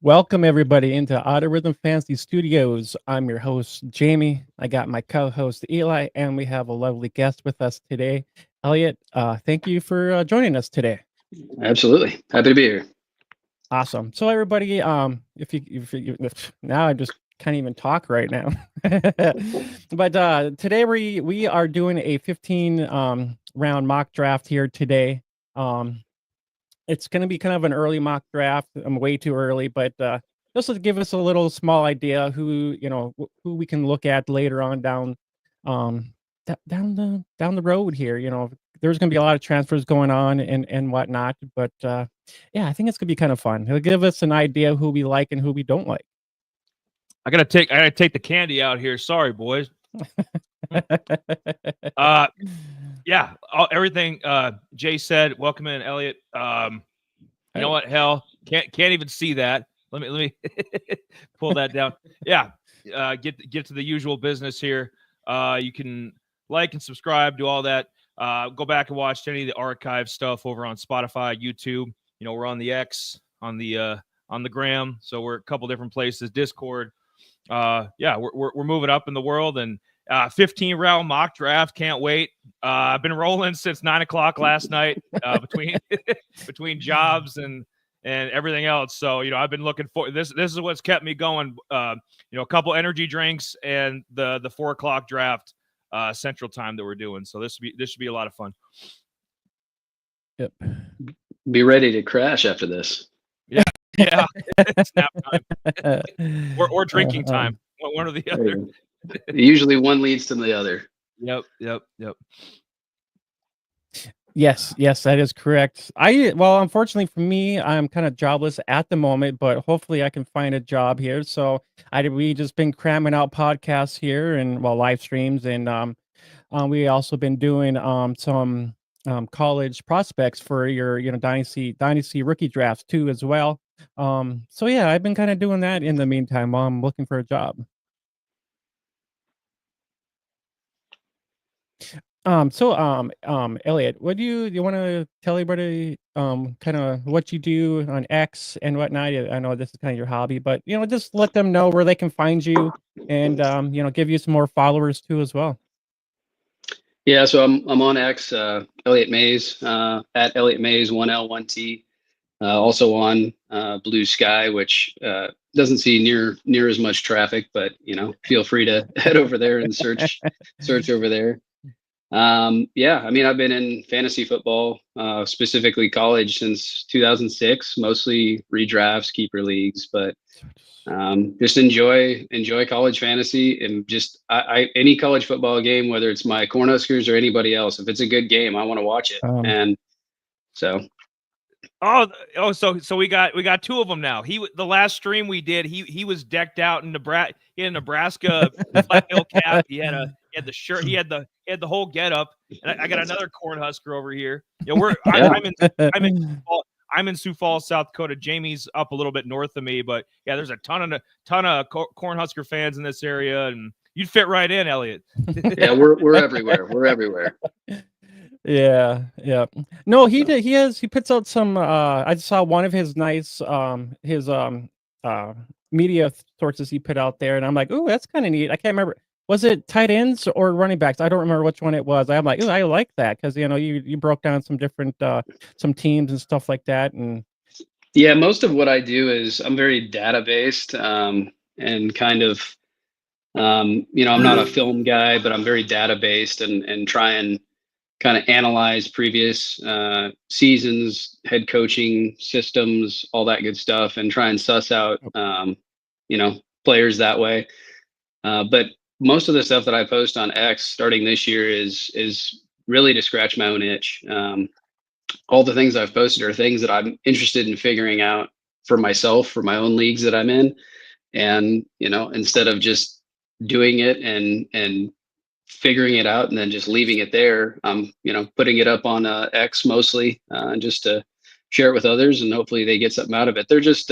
Welcome everybody into Auto Rhythm Fantasy Studios. I'm your host Jamie. I got my co-host Eli, and we have a lovely guest with us today, Elliot. Thank you for joining us today. Absolutely. Happy to be here. Awesome. So everybody, if now I just can't even talk right now. But today we are doing a 15 round mock draft here today. Um, it's going to be kind of an early mock draft. I'm way too early, but just to give us a little small idea who who we can look at later on um, down the road here. There's going to be a lot of transfers going on and whatnot, but yeah, I think it's going to be kind of fun. It'll give us an idea who we like and who we don't like. I gotta take the candy out here. Sorry, boys. Yeah, everything Jay said. Welcome in, Elliot. You know what? Hell, can't even see that. Let me pull that down. Yeah, get to the usual business here. You can like and subscribe, do all that. Go back and watch any of the archive stuff over on Spotify, YouTube. We're on the X, on the gram, so we're a couple different places. Discord. Yeah, we're moving up in the world, and 15 round mock draft. Can't wait. I've been rolling since 9 o'clock last night between jobs and everything else. So I've been looking for this. This is what's kept me going. A couple energy drinks and the 4 o'clock draft Central Time that we're doing. So this should be a lot of fun. Yep. Be ready to crash after this. Yeah. Snap time or drinking time. One or the other. Usually one leads to the other. Yep. Yes, that is correct. Unfortunately for me, I'm kind of jobless at the moment, but hopefully I can find a job here. So we just been cramming out podcasts here and live streams, and we also been doing some college prospects for your dynasty rookie drafts too as well. So yeah, I've been kind of doing that in the meantime while I'm looking for a job. Elliot, what do you want to tell everybody kind of what you do on X and whatnot? I know this is kind of your hobby, but just let them know where they can find you and give you some more followers too as well. Yeah, so I'm on X, Elliot Mays, at Elliot Mays 1L1T. Also on Blue Sky, which doesn't see near as much traffic, but feel free to head over there and search over there. Yeah, I mean, I've been in fantasy football, specifically college, since 2006, mostly redrafts, keeper leagues, but just enjoy college fantasy, and just any college football game, whether it's my Cornhuskers or anybody else, if it's a good game, I want to watch it. And so. So we got two of them now. The last stream we did, he was decked out in Nebraska. He had a Nebraska Flat Hill cap. He had the shirt. He had the whole get up. And I got another Cornhusker over here. I'm in Sioux Falls, South Dakota. Jamie's up a little bit north of me, but yeah, there's a ton of Cornhusker fans in this area, and you'd fit right in, Elliot. Yeah, we're everywhere. We're everywhere. Yeah. No, he puts out some I saw one of his nice media sources he put out there, and I'm like, "Ooh, that's kind of neat." I can't remember. Was it tight ends or running backs? I don't remember which one it was. I'm like, "Ooh, I like that," because you broke down some different some teams and stuff like that. And yeah, most of what I do is I'm very data based, and kind of I'm not a film guy, but I'm very data based, and try and kind of analyze previous seasons, head coaching systems, all that good stuff, and try and suss out, players that way. But most of the stuff that I post on X starting this year is really to scratch my own itch. All the things I've posted are things that I'm interested in figuring out for myself, for my own leagues that I'm in. And, instead of just doing it and figuring it out and then just leaving it there, I'm putting it up on X mostly, just to share it with others, and hopefully they get something out of it. They're just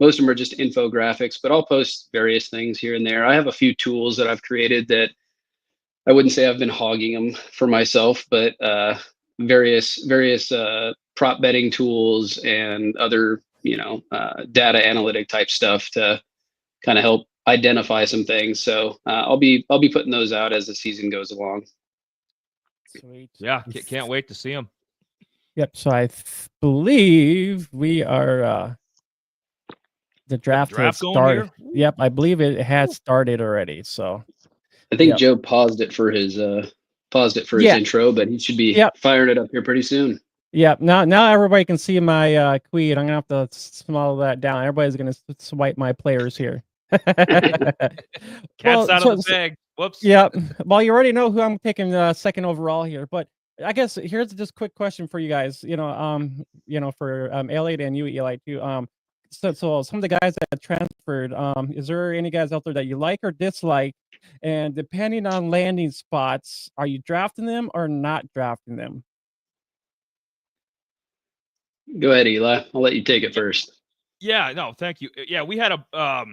most of them are just infographics, but I'll post various things here and there. I have a few tools that I've created that I wouldn't say I've been hogging them for myself, but various prop betting tools and other data analytic type stuff to kind of help identify some things. So I'll be putting those out as the season goes along. Sweet. Yeah, can't wait to see them. Yep. So I believe we are the draft has going started. here? Yep, I believe it has started already. So I think Yep. Joe paused it for his Yeah. intro, but he should be Yep. firing it up here pretty soon. Yep. Now everybody can see my tweet. I'm gonna have to small that down. Everybody's gonna swipe my players here. Cat's out of the bag. Whoops. Yeah. Well, you already know who I'm taking second overall here, but I guess here's just a quick question for you guys. For Elliot and you, Eli, too. So some of the guys that transferred, is there any guys out there that you like or dislike? And depending on landing spots, are you drafting them or not drafting them? Go ahead, Eli. I'll let you take it first. Yeah, no, thank you. Yeah, we had a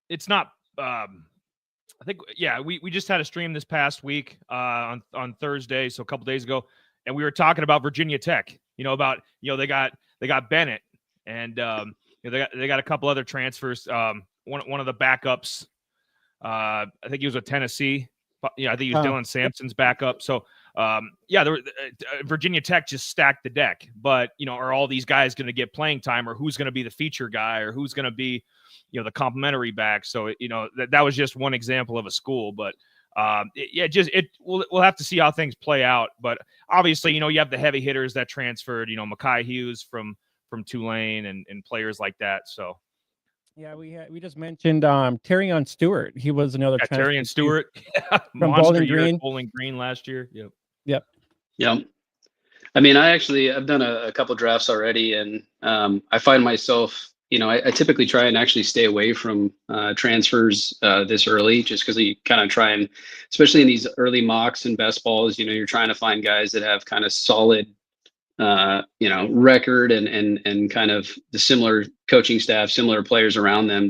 it's not I think we just had a stream this past week on Thursday, so a couple days ago, and we were talking about Virginia Tech. They got Bennett, and they got a couple other transfers. One of the backups, I think he was with Tennessee. But, I think he was Dylan Sampson's backup. So Virginia Tech just stacked the deck. But are all these guys going to get playing time, or who's going to be the feature guy, or who's going to be the complimentary back? So that was just one example of a school, but we'll have to see how things play out. But obviously, you have the heavy hitters that transferred, Makai Hughes from Tulane and players like that. So yeah, we just mentioned Terrion Stewart. He was another transfer. Terrion Stewart from Bowling Green. Bowling Green last year. Yep. I mean, I've done a couple drafts already, and I find myself, I typically try and actually stay away from transfers this early, just because you kind of try and, especially in these early mocks and best balls, you're trying to find guys that have kind of solid, record and kind of the similar coaching staff, similar players around them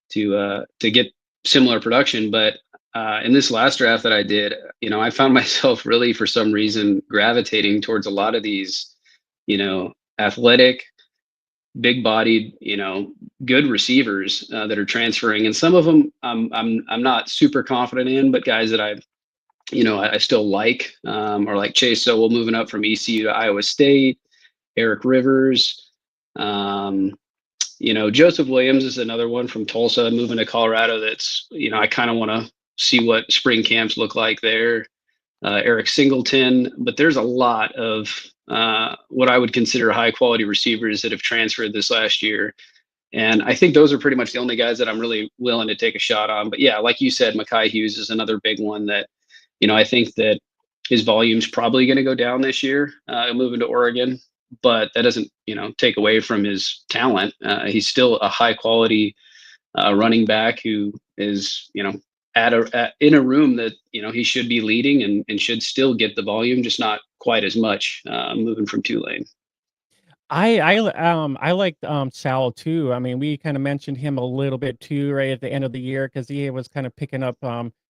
to get similar production. But in this last draft that I did, I found myself really, for some reason, gravitating towards a lot of these, athletic, big-bodied, good receivers that are transferring, and some of them I'm not super confident in, but guys that I still like, or like Chase Sowell moving up from ECU to Iowa State, Eric Rivers, Joseph Williams is another one from Tulsa moving to Colorado. That's I kind of want to see what spring camps look like there. Eric Singleton, but there's a lot of what I would consider high quality receivers that have transferred this last year. And I think those are pretty much the only guys that I'm really willing to take a shot on. But yeah, like you said, Makai Hughes is another big one that, I think that his volume's probably going to go down this year, moving to Oregon, but that doesn't, take away from his talent. He's still a high quality running back who is, in a room that, he should be leading and should still get the volume, just not quite as much, moving from Tulane. I liked Sal too. I mean, we kind of mentioned him a little bit too, right at the end of the year, because he was kind of picking up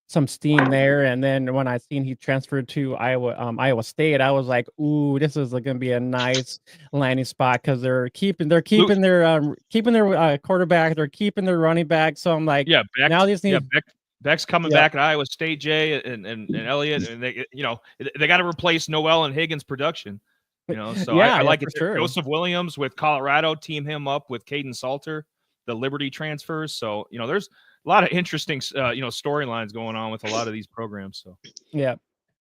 some steam there. And then when I seen he transferred to Iowa State, I was like, ooh, this is going to be a nice landing spot, because they're keeping their quarterback, they're keeping their running back. So I'm like, now these need. Beck's coming back at Iowa State, Jay and Elliott, and they got to replace Noel and Higgins' production. So I like it. Sure. Joseph Williams with Colorado, team him up with Caden Salter, the Liberty transfers. So there's a lot of interesting storylines going on with a lot of these programs. So yeah,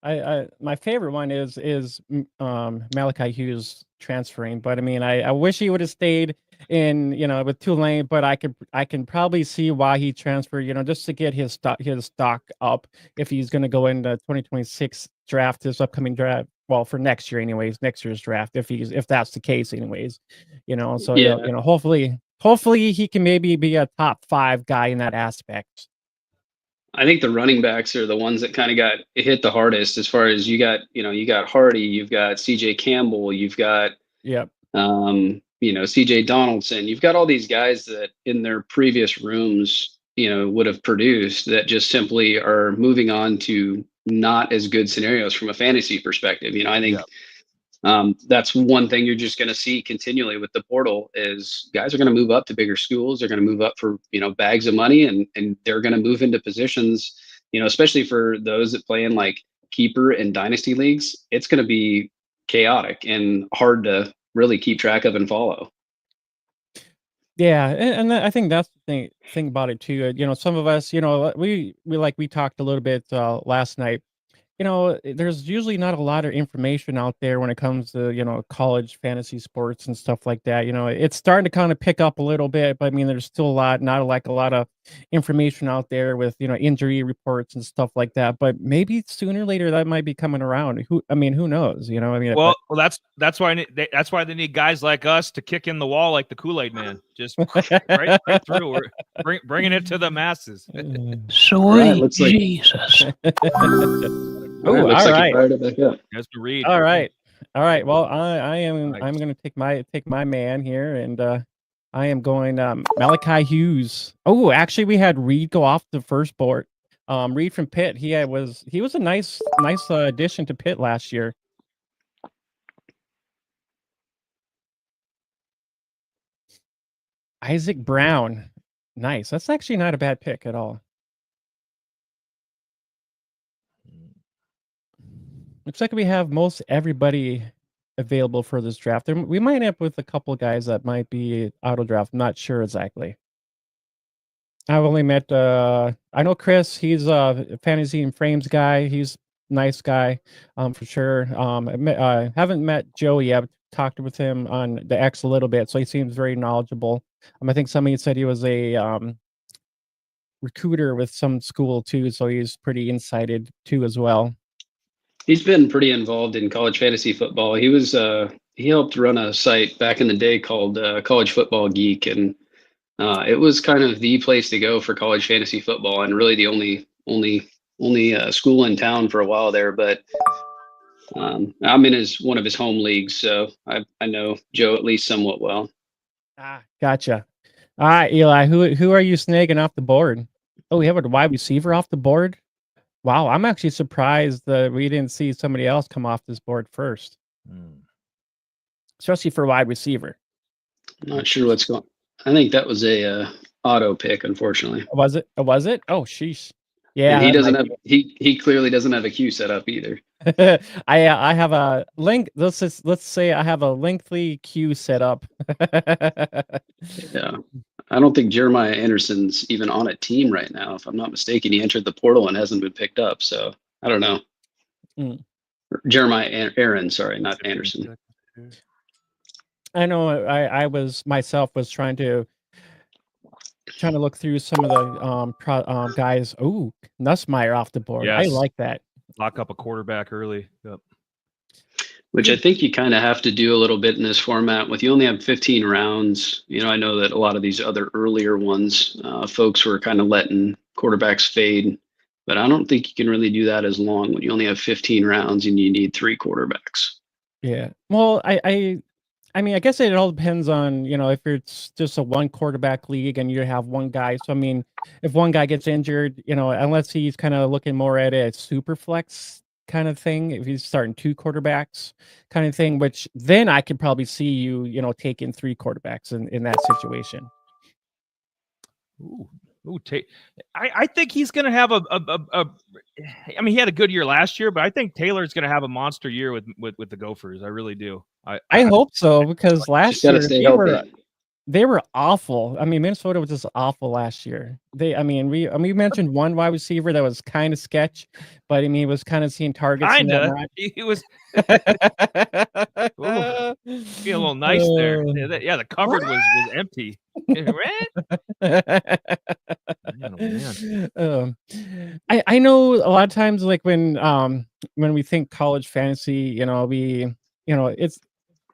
I my favorite one is Malachi Hughes transferring, but I mean I wish he would have stayed in with Tulane, but I can probably see why he transferred, just to get his stock up if he's going to go into 2026 draft, this upcoming draft. Well, for next year anyways, next year's draft, if that's the case anyways, so yeah. hopefully he can maybe be a top 5 guy in that aspect. I think the running backs are the ones that kind of got hit the hardest, as far as you got Hardy, you've got CJ Campbell, you've got CJ Donaldson, you've got all these guys that in their previous rooms, would have produced, that just simply are moving on to not as good scenarios from a fantasy perspective. I think That's one thing you're just going to see continually with the portal is guys are going to move up to bigger schools. They're going to move up for, bags of money, and they're going to move into positions, especially for those that play in like keeper and dynasty leagues. It's going to be chaotic and hard to really keep track of and follow. Yeah, and I think that's the thing about it too. Some of us, we talked a little bit last night. There's usually not a lot of information out there when it comes to, college fantasy sports and stuff like that. It's starting to kind of pick up a little bit, but I mean, there's still not like a lot of information out there with, injury reports and stuff like that. But maybe sooner or later that might be coming around. Who knows? Well, that's why that's why they need guys like us to kick in the wall like the Kool-Aid Man, just right through. We're bringing it to the masses. Sweet Jesus. Oh, all right. Just to read. All right. Well, I'm going to take my man here, and I am going Malachi Hughes. Oh, actually, we had Reed go off the first board. Reed from Pitt. He was a nice addition to Pitt last year. Isaac Brown. Nice. That's actually not a bad pick at all. Looks like we have most everybody available for this draft. We might end up with a couple guys that might be auto draft. I'm not sure exactly. I've only met I know Chris, he's a fantasy and frames guy. He's a nice guy, for sure. I haven't met Joey yet. Talked with him on the X a little bit, so he seems very knowledgeable. I think somebody said he was a recruiter with some school too, so he's pretty incited too as well. He's been pretty involved in college fantasy football. He helped run a site back in the day called College Football Geek, and it was kind of the place to go for college fantasy football, and really the only school in town for a while there. But I'm in one of his home leagues, so I know Joe at least somewhat well. Gotcha. All right, Eli, who are you snagging off the board? Oh, we have a wide receiver off the board. Wow, I'm actually surprised that we didn't see somebody else come off this board first, especially for wide receiver. I'm not sure what's going. I think that was a auto pick, unfortunately. Was it? Was it? Oh, sheesh. Yeah, and he doesn't have. He clearly doesn't have a queue set up either. I have a link. Let's say I have a lengthy queue set up. Yeah. I don't think Jeremiah Anderson's even on a team right now. If I'm not mistaken, he entered the portal and hasn't been picked up. So I don't know. Jeremiah Aaron, sorry, not Anderson. I know. I was trying to look through some of the guys. Oh, Nussmeier off the board. Yes. I like that. Lock up a quarterback early. Yep. Which I think you kind of have to do a little bit in this format. With you only have 15 rounds, I know that a lot of these other earlier ones, folks were kind of letting quarterbacks fade, but I don't think you can really do that as long when you only have 15 rounds and you need 3 quarterbacks. Yeah. Well, I mean, I guess it all depends on, if it's just a 1 quarterback league and you have 1 guy. So, I mean, if 1 guy gets injured, unless he's kind of looking more at a super flex kind of thing, if he's starting 2 quarterbacks kind of thing, which then I could probably see you, taking 3 quarterbacks in that situation. I think he's going to have I mean, he had a good year last year, but I think Taylor's going to have a monster year with the Gophers. I really do. I hope so, because last year they were awful. I mean, Minnesota was just awful last year. We mentioned 1 wide receiver that was kind of sketch, but I mean, he was kind of seeing targets. He was be a little nice there. Yeah, the cupboard was empty. I know a lot of times, like when we think college fantasy,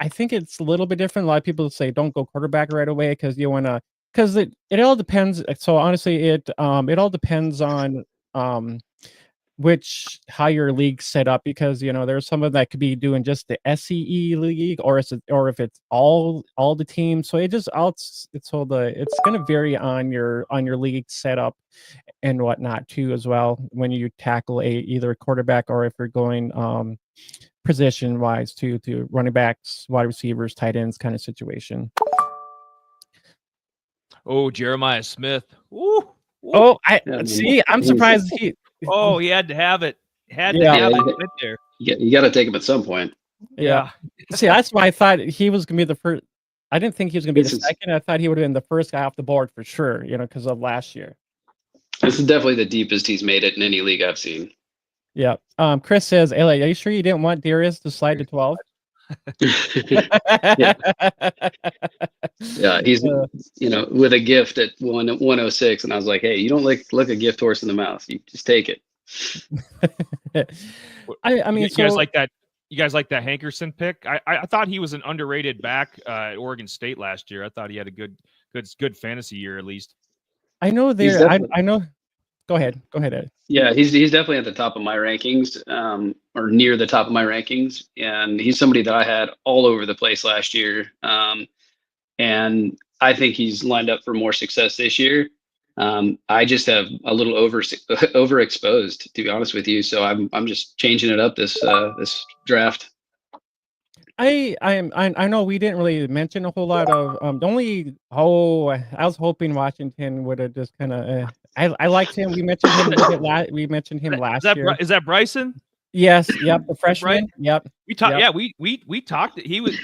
I think it's a little bit different. A lot of people say don't go quarterback right away because you want to, because it all depends. So honestly, it all depends on how your league's set up, because there's someone that could be doing just the SCE league, or if it's all the teams. So it's going to vary on your league setup and whatnot too as well when you tackle either a quarterback, or if you're going position wise to running backs, wide receivers, tight ends kind of situation. Oh, Jeremiah Smith. Ooh. Oh, Yeah, see. I'm surprised he. Oh, he had to have it. Had to Yeah. have Yeah, it right there. you got to take him at some point. Yeah. See, that's why I thought he was gonna be the first. I didn't think he was gonna be This the is- second. I thought he would have been the first guy off the board for sure. Because of last year. This is definitely the deepest he's made it in any league I've seen. Yeah. Chris says, "LA, are you sure you didn't want Darius to slide to 12?" Yeah, he's with a gift at 106, and I was like, hey, you don't look a gift horse in the mouth. You just take it. I mean, you guys like that? You guys like that Hankerson pick? I thought he was an underrated back at Oregon State last year. I thought he had a good fantasy year at least. I know He's there. I definitely- know. Go ahead, Ed. Yeah, he's definitely at the top of my rankings, or near the top of my rankings, and he's somebody that I had all over the place last year, and I think he's lined up for more success this year. I just have a little overexposed, to be honest with you, so I'm just changing it up this draft. I know we didn't really mention a whole lot of the only I was hoping Washington would have just kind of I liked him. We mentioned him a little bit we mentioned him last year. Is that Bryson? Yes, yep, the freshman. Right? Yep. We talked. Yep. Yeah, we talked. He was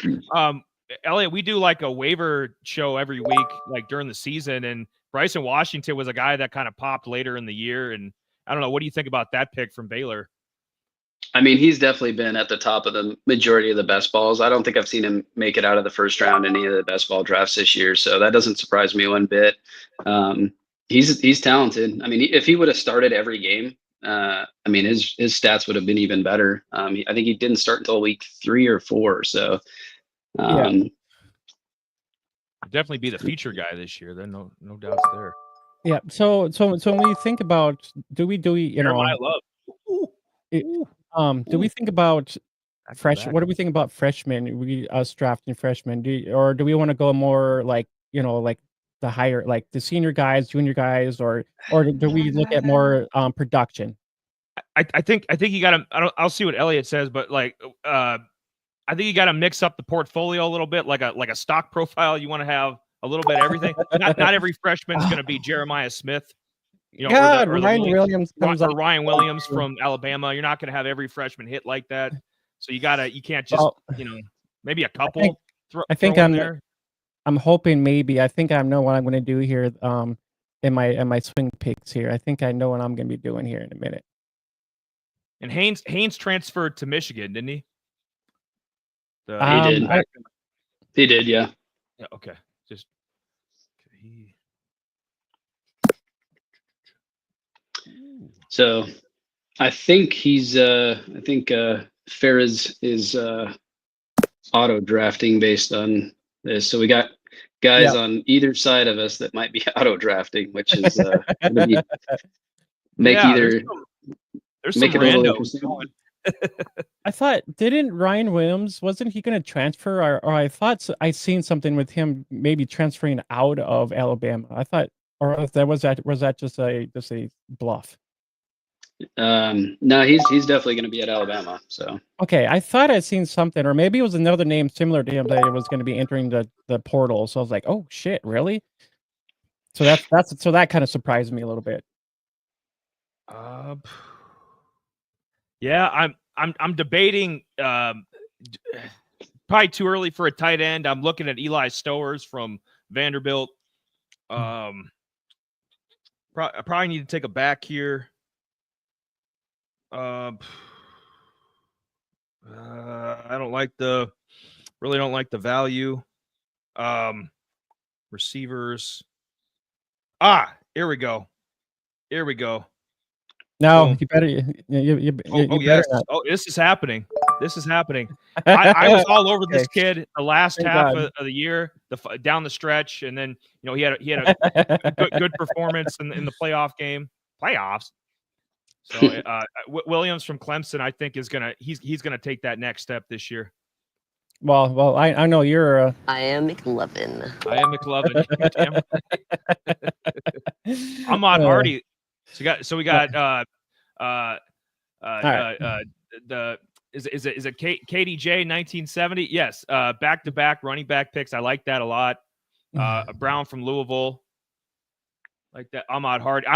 Elliot. We do like a waiver show every week, like during the season, and Bryson Washington was a guy that kind of popped later in the year. And I don't know, what do you think about that pick from Baylor? I mean, he's definitely been at the top of the majority of the best balls. I don't think I've seen him make it out of the first round in any of the best ball drafts this year, so that doesn't surprise me one bit. He's talented. I mean, if he would have started every game, I mean, his stats would have been even better. I think he didn't start until week 3 or 4, so Definitely be the feature guy this year. Then no doubts there. Yeah. So when we think about do we Jeremiah Love. do we think about Back. what do we think about freshmen? Us drafting freshmen, or do we want to go more like like the higher, like the senior guys, junior guys, or do we look at more production? I think you got to. I'll see what Elliot says, but like I think you got to mix up the portfolio a little bit, like a stock profile. You want to have a little bit of everything. Not every freshman is going to be Jeremiah Smith. God, Ryan Williams comes or up. Ryan Williams from Alabama. You're not going to have every freshman hit like that. So you can't just maybe a couple. I think I'm there. I'm hoping maybe. I think I know what I'm going to do here. In my swing picks here, I think I know what I'm going to be doing here in a minute. And Haynes transferred to Michigan, didn't he? He did. He did, yeah. Yeah. Okay. Just. So, I think he's. I think Ferris is auto drafting based on this. So we got guys on either side of us that might be auto drafting, which is make either. There's make some it a little randos going. I thought, didn't Ryan Williams, wasn't he going to transfer? Or I thought I seen something with him maybe transferring out of Alabama. I thought, or was that just a bluff? No, he's definitely going to be at Alabama. So okay, I thought I'd seen something, or maybe it was another name similar to him that was going to be entering the portal. So I was like, oh shit, really? So that kind of surprised me a little bit. Yeah, I'm debating. Probably too early for a tight end. I'm looking at Eli Stowers from Vanderbilt. I probably need to take a back here. I really don't like the value. Receivers. Here we go. No, Boom. you better. You Yes. better not. Oh, this is happening. I was all over this kid the last Thank half God. of the year, down the stretch, and then he had a good performance in the playoffs. So Williams from Clemson, I think he's gonna take that next step this year. Well, I know you're. I am McLovin. I'm on Hardy. So we got is it KDJ 1970? Yes. Back to back running back picks. I like that a lot. Brown from Louisville. Like that, Ahmad Hardy.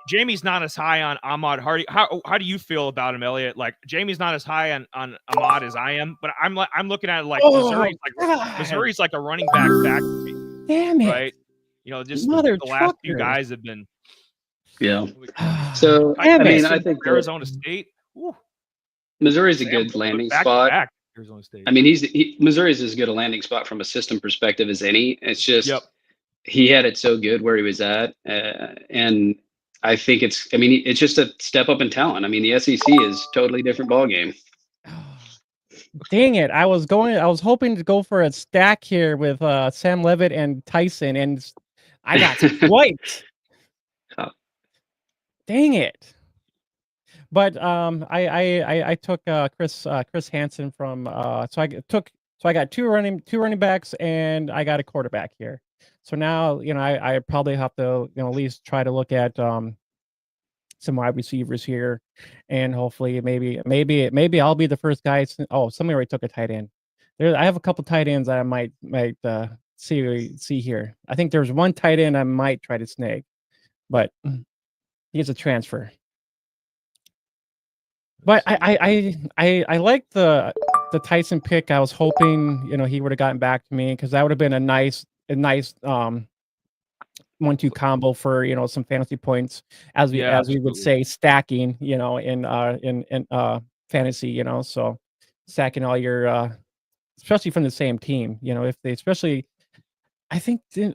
Jamie's not as high on Ahmad Hardy. How do you feel about him, Elliot? Like Jamie's not as high on Ahmad as I am, but I'm looking at it like Missouri's like a running back factory. Damn it! Right? You know, just the last few guys have been. Yeah. So I mean, I think Arizona State. Whew. Missouri's a good landing spot. Arizona State. I mean, Missouri's as good a landing spot from a system perspective as any. It's just. Yep. He had it so good where he was at, and I think it's just a step up in talent. I mean, the SEC is totally different ballgame. Dang it! I was hoping to go for a stack here with Sam Levitt and Tyson, and I got swiped. Dang it! But I took Chris Hansen from so I got two running backs and I got a quarterback here. So now, I probably have to, at least try to look at some wide receivers here, and hopefully maybe I'll be the first guy. Oh, somebody already took a tight end. I have a couple tight ends that I might see here. I think there's one tight end I might try to snag, but he's a transfer. But I like the Tyson pick. I was hoping he would have gotten back to me, because that would have been a nice 1-2 combo for some fantasy points, as we would say, stacking in fantasy, so stacking all your especially from the same team, if they especially. I think there's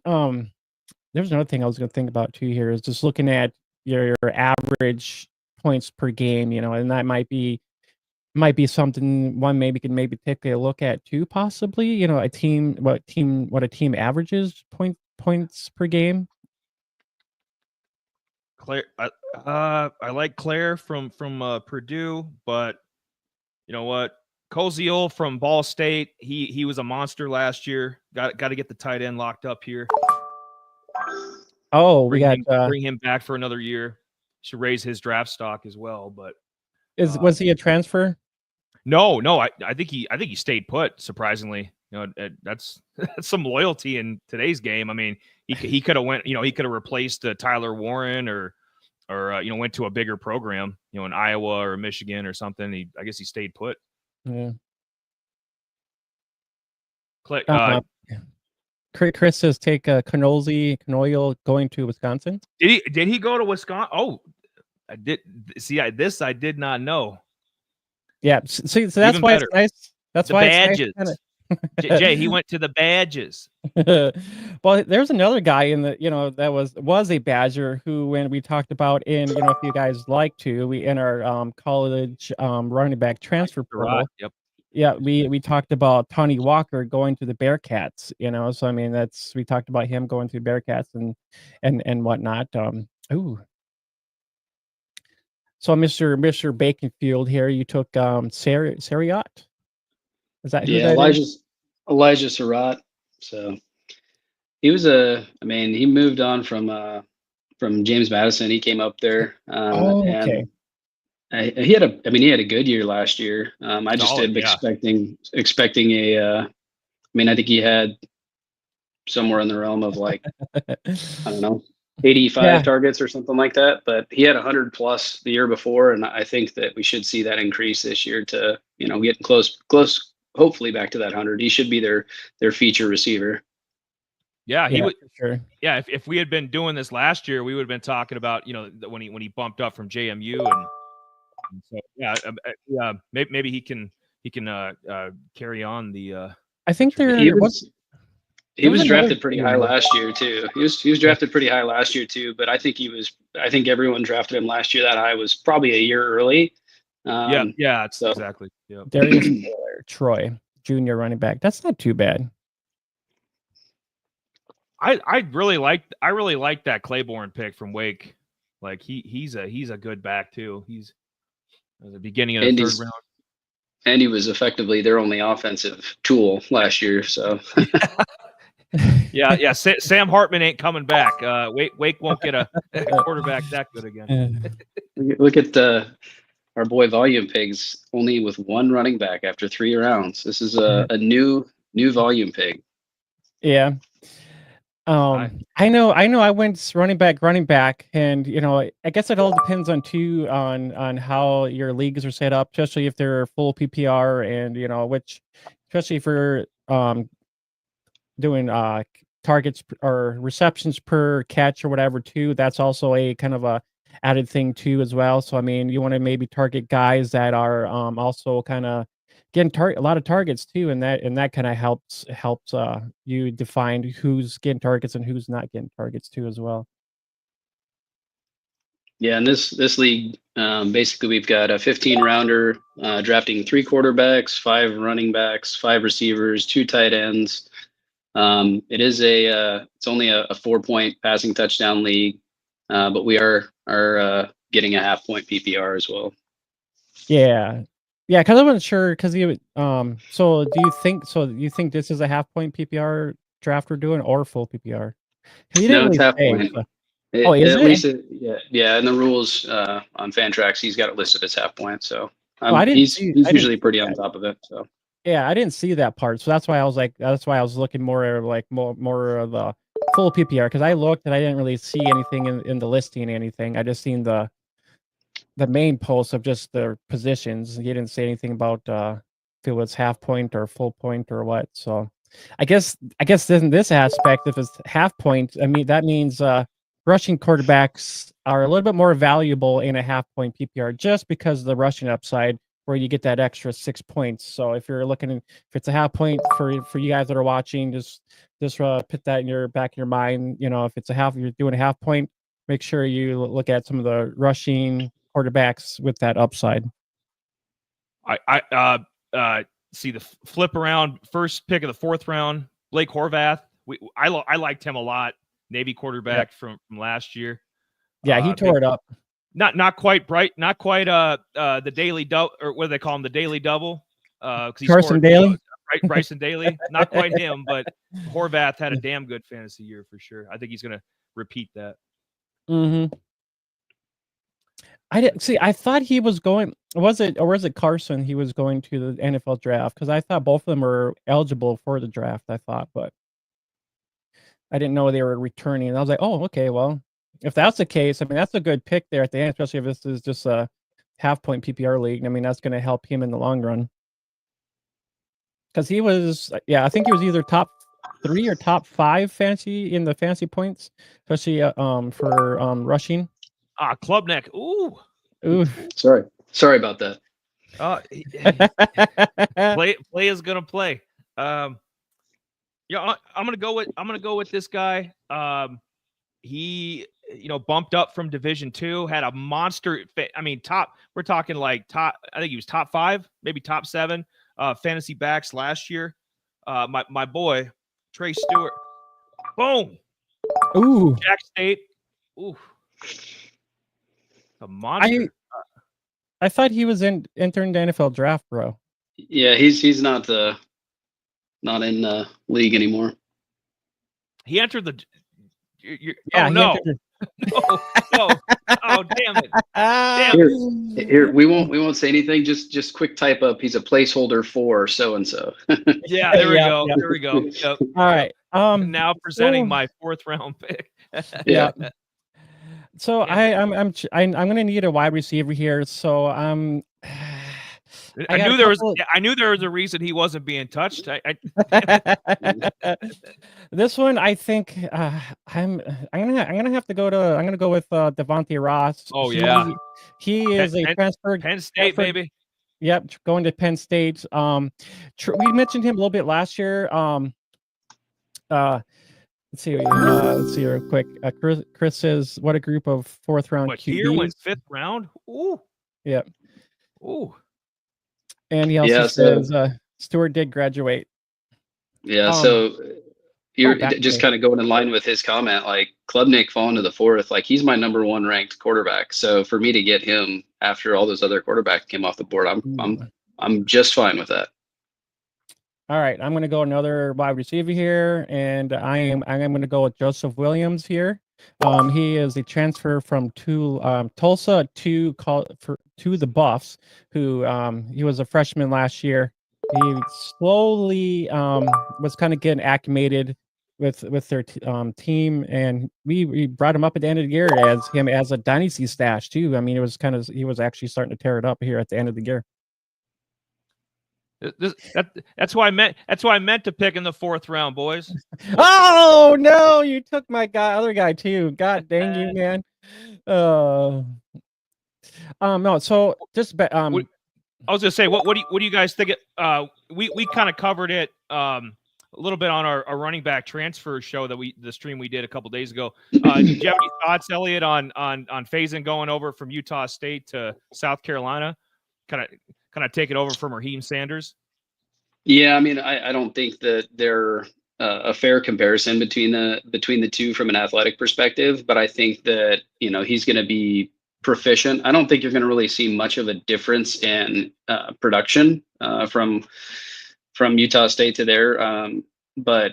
another thing I was going to think about too here, is just looking at your average points per game, and that might be something one can take a look at too, possibly, what a team averages points per game. Claire, I like Claire from Purdue, but you know what, Koziel from Ball State, he was a monster last year. Got to get the tight end locked up here. Oh, bring him back for another year. Should raise his draft stock as well. But was he a transfer? No. I think he stayed put. Surprisingly, that's some loyalty in today's game. I mean, he could have went. He could have replaced Tyler Warren or went to a bigger program. In Iowa or Michigan or something. I guess he stayed put. Yeah. Chris says take Knoyle going to Wisconsin. Did he go to Wisconsin? Oh, I did. See, I did not know. Yeah, so that's why it's nice. That's why Badges. It's nice Jay, he went to the Badges. Well, there's another guy in the that was a Badger who, when we talked about if you guys like to, we in our college running back transfer portal. Yep. Yeah, we talked about Tony Walker going to the Bearcats, so I mean we talked about him going to the Bearcats and whatnot. So Mr. Baconfield here, you took Sariat. Is that who that is? Elijah Surratt. So he was he moved on from James Madison. He came up there. Okay. And he had a good year last year. I just did expecting I think he had somewhere in the realm of like, I don't know, 85 targets or something like that. But he had 100 plus the year before, and I think that we should see that increase this year to getting close, hopefully back to that 100. He should be their feature receiver. Yeah, he would. Sure. Yeah, if we had been doing this last year, we would have been talking about when he bumped up from JMU and so maybe he can carry on the. I think he was drafted pretty high last year too. He was drafted pretty high last year too, but I think everyone drafted him last year that high was probably a year early. Exactly. Yeah. Darius Taylor, Troy, junior running back. That's not too bad. I really like that Claiborne pick from Wake. Like he's a good back too. He's at the beginning of the third round. And he was effectively their only offensive tool last year. So yeah. Sam Hartman ain't coming back. Wake won't get a quarterback that good again. Look at our boy Volume Pig's only with one running back after 3 rounds. This is a new Volume Pig. Yeah. I know I went running back, and I guess it all depends on how your leagues are set up, especially if they're full PPR, and which, especially if you're doing targets or receptions per catch or whatever too. That's also a kind of a added thing too as well. So I mean, you want to maybe target guys that are also kind of getting a lot of targets too, and that kind of helps you define who's getting targets and who's not getting targets too as well. Yeah, in this league, basically we've got a 15 rounder drafting 3 quarterbacks, 5 running backs, 5 receivers, 2 tight ends. It is it's only a 4-point passing touchdown league, but we are getting a half-point PPR as well. Yeah, because I wasn't sure because you. So do you think this is a half-point PPR draft we're doing or full PPR? He didn't No, it's really half say, point. so- Oh, is at it? least yeah. In the rules on Fantrax, he's got it listed as half point. So I didn't he's see- I didn't usually see pretty on that. top of it. So Yeah, I didn't see that part, so that's why I was looking more like more of the full PPR because I looked and I didn't really see anything in the listing anything. I just seen the main post of just the positions. You didn't say anything about if it was half point or full point or what. So I guess in this aspect, if it's half point, I mean that means rushing quarterbacks are a little bit more valuable in a half point PPR just because of the rushing upside where you get that extra 6 points. So if you're looking, if it's a half point for you guys that are watching, just put that in your back of your mind. If it's you're doing a half point, make sure you look at some of the rushing quarterbacks with that upside. I see the flip around first pick of the 4th round, Blake Horvath. I liked him a lot. Navy quarterback from last year. Yeah, he tore it up. Not quite bright, not quite the daily double, or what do they call him, the daily double? Carson Daly, Bryson Daly, not quite him, but Horvath had a damn good fantasy year for sure. I think he's going to repeat that. Mm-hmm. I didn't see. I thought he was going. Was it Carson? He was going to the NFL draft because I thought both of them were eligible for the draft. I thought, but I didn't know they were returning. And I was like, oh, okay. Well, if that's the case, I mean, that's a good pick there at the end, especially if this is just a half-point PPR league. I mean, that's going to help him in the long run. Because he was, I think he was either top 3 or top 5 fantasy in the fantasy points, especially for rushing. Klubnik. Ooh. sorry about that. Play is gonna play. I'm gonna go with this guy. He bumped up from Division 2, had a monster. I mean, we're talking like top. I think he was top 5, maybe top 7 fantasy backs last year. My boy Trey Stewart. Boom. Ooh. Jack State. Ooh. A monster. I thought he was entering the NFL draft, bro. Yeah, he's not in the league anymore. He entered the. No. Oh, damn it. Here, we won't say anything. Just quick type up. He's a placeholder for so and so. Yeah, there we go. There we go. Yep. All right. Now presenting my 4th round pick. Yeah. So I'm gonna need a wide receiver here. So I knew there was a reason he wasn't being touched. This one, I think I'm gonna go with Devontae Ross. Oh yeah, he is a transfer. Penn State, baby. Yep, going to Penn State. We mentioned him a little bit last year. Let's see real quick. Chris says, "What a group of 4th round QBs." Here went 5th round. Ooh. Yep. Ooh. And he also says Stewart did graduate. Yeah. So you're just kind of going in line with his comment. Like Klubnik falling to the 4th. Like he's my number 1 ranked quarterback. So for me to get him after all those other quarterbacks came off the board, I'm just fine with that. All right, I'm going to go another wide receiver here, and I'm going to go with Joseph Williams here. He is a transfer from Tulsa to the Buffs, who he was a freshman last year. He slowly was kind of getting acclimated with their team, and we brought him up at the end of the year as a dynasty stash too. I mean, it was he was actually starting to tear it up here at the end of the year. That's why I meant to pick in the 4th round, boys. Oh no, you took my other guy too. God dang you, man. No, so just I was gonna say, what do you guys think? We kind of covered it a little bit on our running back transfer show the stream we did a couple days ago. Do you have any thoughts, Elliot, on Faison going over from Utah State to South Carolina? Kind of take it over from Raheem Sanders? Yeah, I mean, I don't think that they're a fair comparison between the two from an athletic perspective, but I think that, he's going to be proficient. I don't think you're going to really see much of a difference in production from Utah State to there, but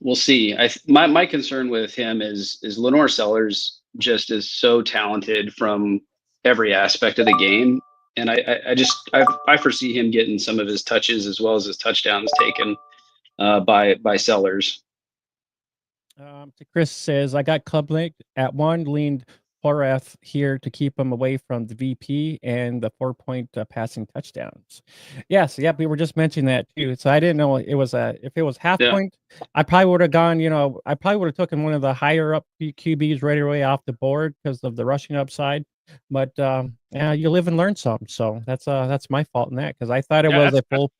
we'll see. My concern with him is Lenore Sellers just is so talented from every aspect of the game. And I foresee him getting some of his touches as well as his touchdowns taken by Sellers. Chris says, I got Club Link at 1, leaned Horath here to keep him away from the VP and the 4-point passing touchdowns. Yes, yeah, we were just mentioning that too. So I didn't know it was if it was half point, I probably would have gone, I probably would have taken one of the higher up QBs right away off the board because of the rushing upside. But you live and learn some. So that's my fault in that because I thought it was a full.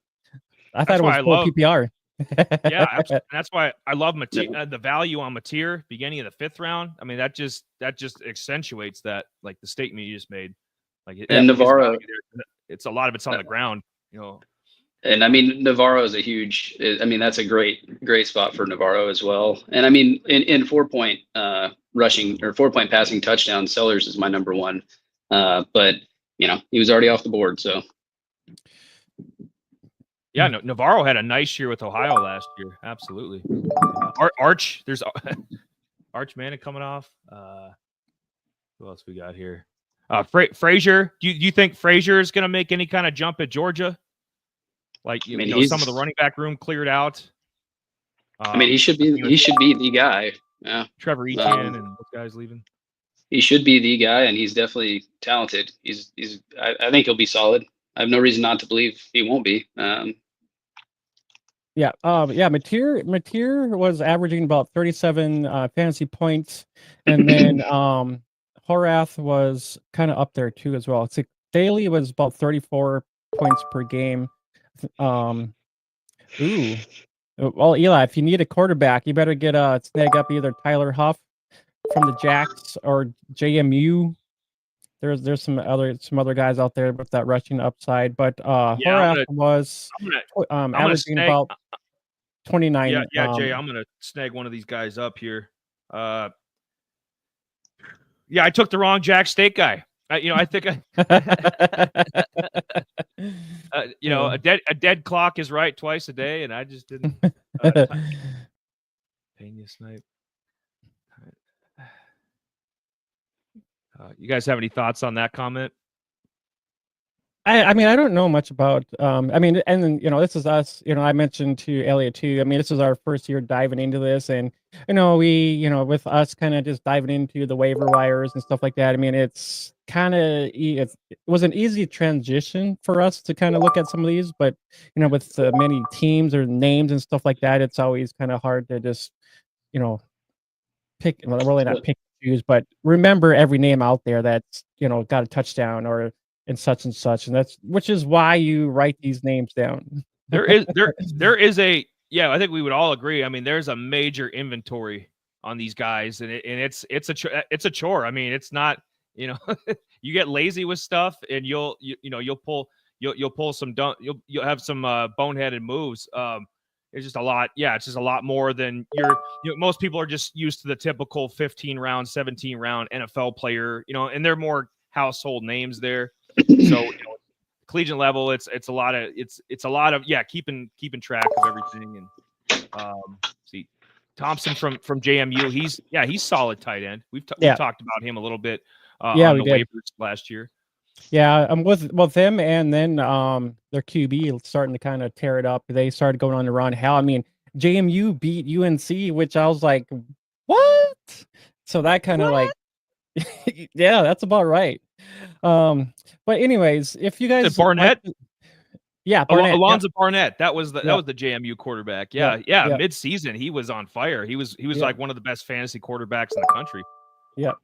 I thought it was full PPR. Yeah, that's why I love the value on Mateer beginning of the 5th round. I mean, that just accentuates that, like the statement you just made. Like and Navarro, it's a lot of it's on the ground, And I mean, Navarro is that's a great spot for Navarro as well. And I mean, in 4-point rushing or 4-point passing touchdown, Sellers is my number 1. But he was already off the board, so. Yeah, Navarro had a nice year with Ohio last year. Absolutely. Arch, there's Arch Manning coming off. Who else we got here? Frazier. Do you think Frazier is going to make any kind of jump at Georgia? Like some of the running back room cleared out. He should be the guy. Yeah. Trevor Etienne and those guys leaving. He should be the guy, and he's definitely talented. I think he'll be solid. I have no reason not to believe he won't be. Mateer was averaging about 37 fantasy points, and then Horath was kind of up there too as well. Daly was about 34 points per game. Well, Eli, if you need a quarterback, you better snag up either Tyler Huff from the Jacks or JMU. There's some other guys out there with that rushing upside, but Horath was averaging about 29. Jay, I'm gonna snag one of these guys up here. I took the wrong Jack State guy. I think a dead clock is right twice a day, and I just didn't. Pena Snipe. You guys have any thoughts on that comment? I don't know much about. This is us. I mentioned to Elliot too. I mean, this is our first year diving into this, and we, with us kind of just diving into the waiver wires and stuff like that. I mean, it's kind of it was an easy transition for us to kind of look at some of these, but with many teams or names and stuff like that, it's always kind of hard to just pick. Well, really not pick and choose, but remember every name out there that's got a touchdown or and such, and which is why you write these names down. there is a I think we would all agree. I mean, there's a major inventory on these guys, and it's a chore. I mean, it's not you get lazy with stuff, and you'll pull some you'll have some boneheaded moves. It's just a lot. Yeah, it's just a lot more than most people are just used to the typical 15 round, 17 round NFL player. And they're more household names there. So collegiate level, it's a lot of keeping track of everything. And see, Thompson from JMU. He's solid tight end. We've talked about him a little bit Yeah, on we the did. waivers last year. Yeah, I'm with them, and then their QB starting to kind of tear it up. They started going on the run. Hell, I mean, JMU beat UNC, which I was like, what? So that kind of like, yeah, that's about right. But anyways, if you guys Barnett, yeah, Barnett, Alonzo Barnett, that was the Yep. JMU quarterback. Yep. Yeah. Yep. Mid-season, he was on fire. He was Yep. like one of the best fantasy quarterbacks in the country. Yep.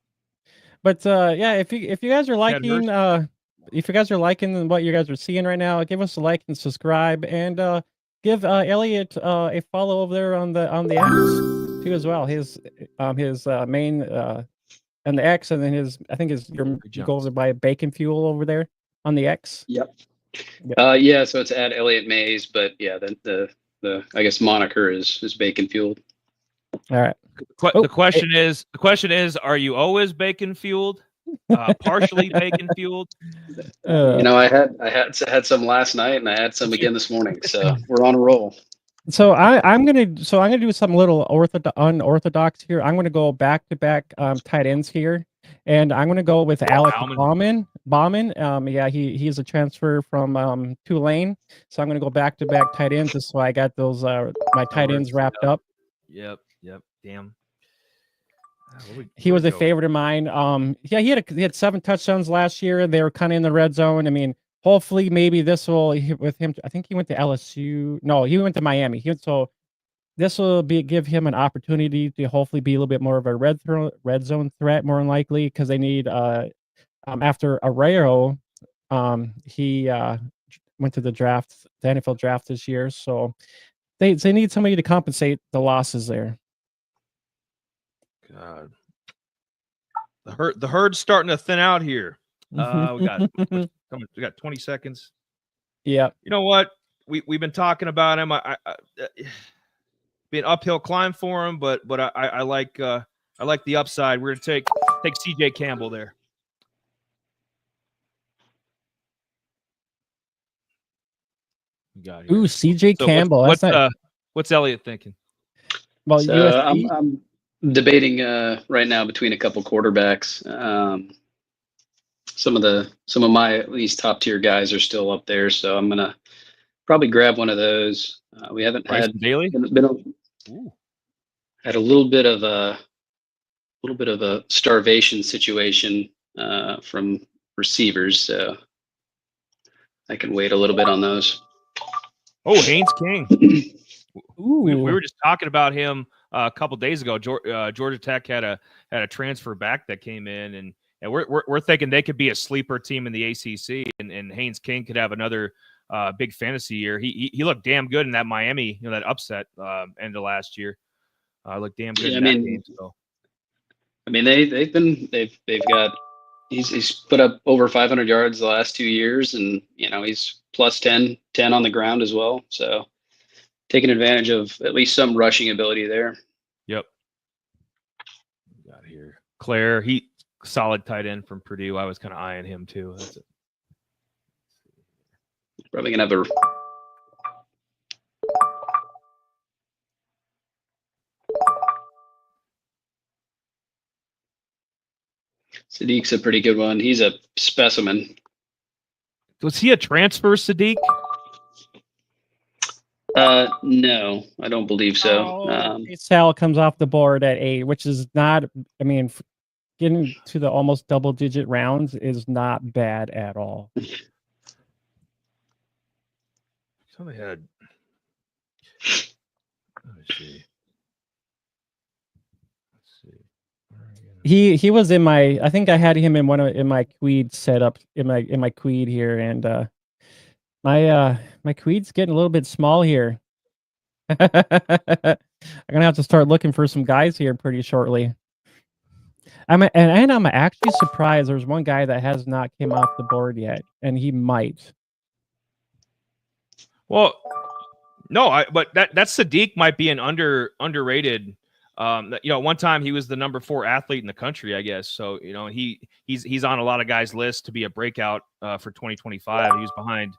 But yeah, if you guys are liking what you guys are seeing right now, give us a like and subscribe, and give Elliot a follow over there on the X too as well. His main and the X, and then I think your goals are by Bacon Fuel over there on the X. Yep. Yep. Yeah. So it's at Elliot Mays, but yeah, the I guess moniker is Bacon Fueled. All right. The question is, are you always bacon fueled? Partially bacon fueled? I had some last night, and I had some again this morning. So we're on a roll. So I'm gonna do something a little unorthodox here. I'm gonna go back to back tight ends here, and I'm gonna go with Alec Bauman. Yeah, he's a transfer from Tulane, so I'm gonna go back to back tight ends just so I got those my tight ends wrapped up. Yep. Damn. He was a favorite of mine. Yeah, he had 7 touchdowns last year. They were kind of in the red zone. I mean, hopefully, maybe this will with him. I think he went to LSU. No, he went to Miami. So this will give him an opportunity to hopefully be a little bit more of a red zone threat, more than likely, because they need after Arroyo, he went to the NFL draft this year. So they need somebody to compensate the losses there. God, the herd's starting to thin out here. We got 20 seconds. Yeah. You know what? We've been talking about him. I been uphill climb for him, but I like the upside. We're gonna take CJ Campbell there. Ooh, CJ Campbell. What's Elliot thinking? Well, so I'm debating right now between a couple quarterbacks. Some of my at least top tier guys are still up there, so I'm gonna probably grab one of those. We haven't Bryson had Daly. Had a little bit of a starvation situation from receivers, so I can wait a little bit on those. Oh, Haynes King. Ooh. We were just talking about him a couple days ago. Georgia Tech had a transfer back that came in, and we're thinking they could be a sleeper team in the ACC, and Haynes King could have another big fantasy year. He looked damn good in that Miami, that upset end of last year. Looked damn good in that game. So. I mean, they've got he's put up over 500 yards the last 2 years, and he's plus 10 on the ground as well. So taking advantage of at least some rushing ability there. Yep. Got here Claire. He solid tight end from Purdue. I was kind of eyeing him too. That's it. Probably gonna have a Sadiq's a pretty good one. He's a specimen. Was he a transfer, Sadiq? No, I don't believe so. Sal comes off the board at 8, which is not. I mean, getting to the almost double-digit rounds is not bad at all. Somebody had. Let me see. He was in my. I think I had him in in my Queed setup in my Queed here, and my Queed's getting a little bit small here. I'm gonna have to start looking for some guys here pretty shortly. I'm actually surprised there's one guy that has not came off the board yet, and he might. Well, no, but that Sadiq might be an underrated. One time he was the number 4 athlete in the country, I guess. So he's on a lot of guys' lists to be a breakout for 2025. He was behind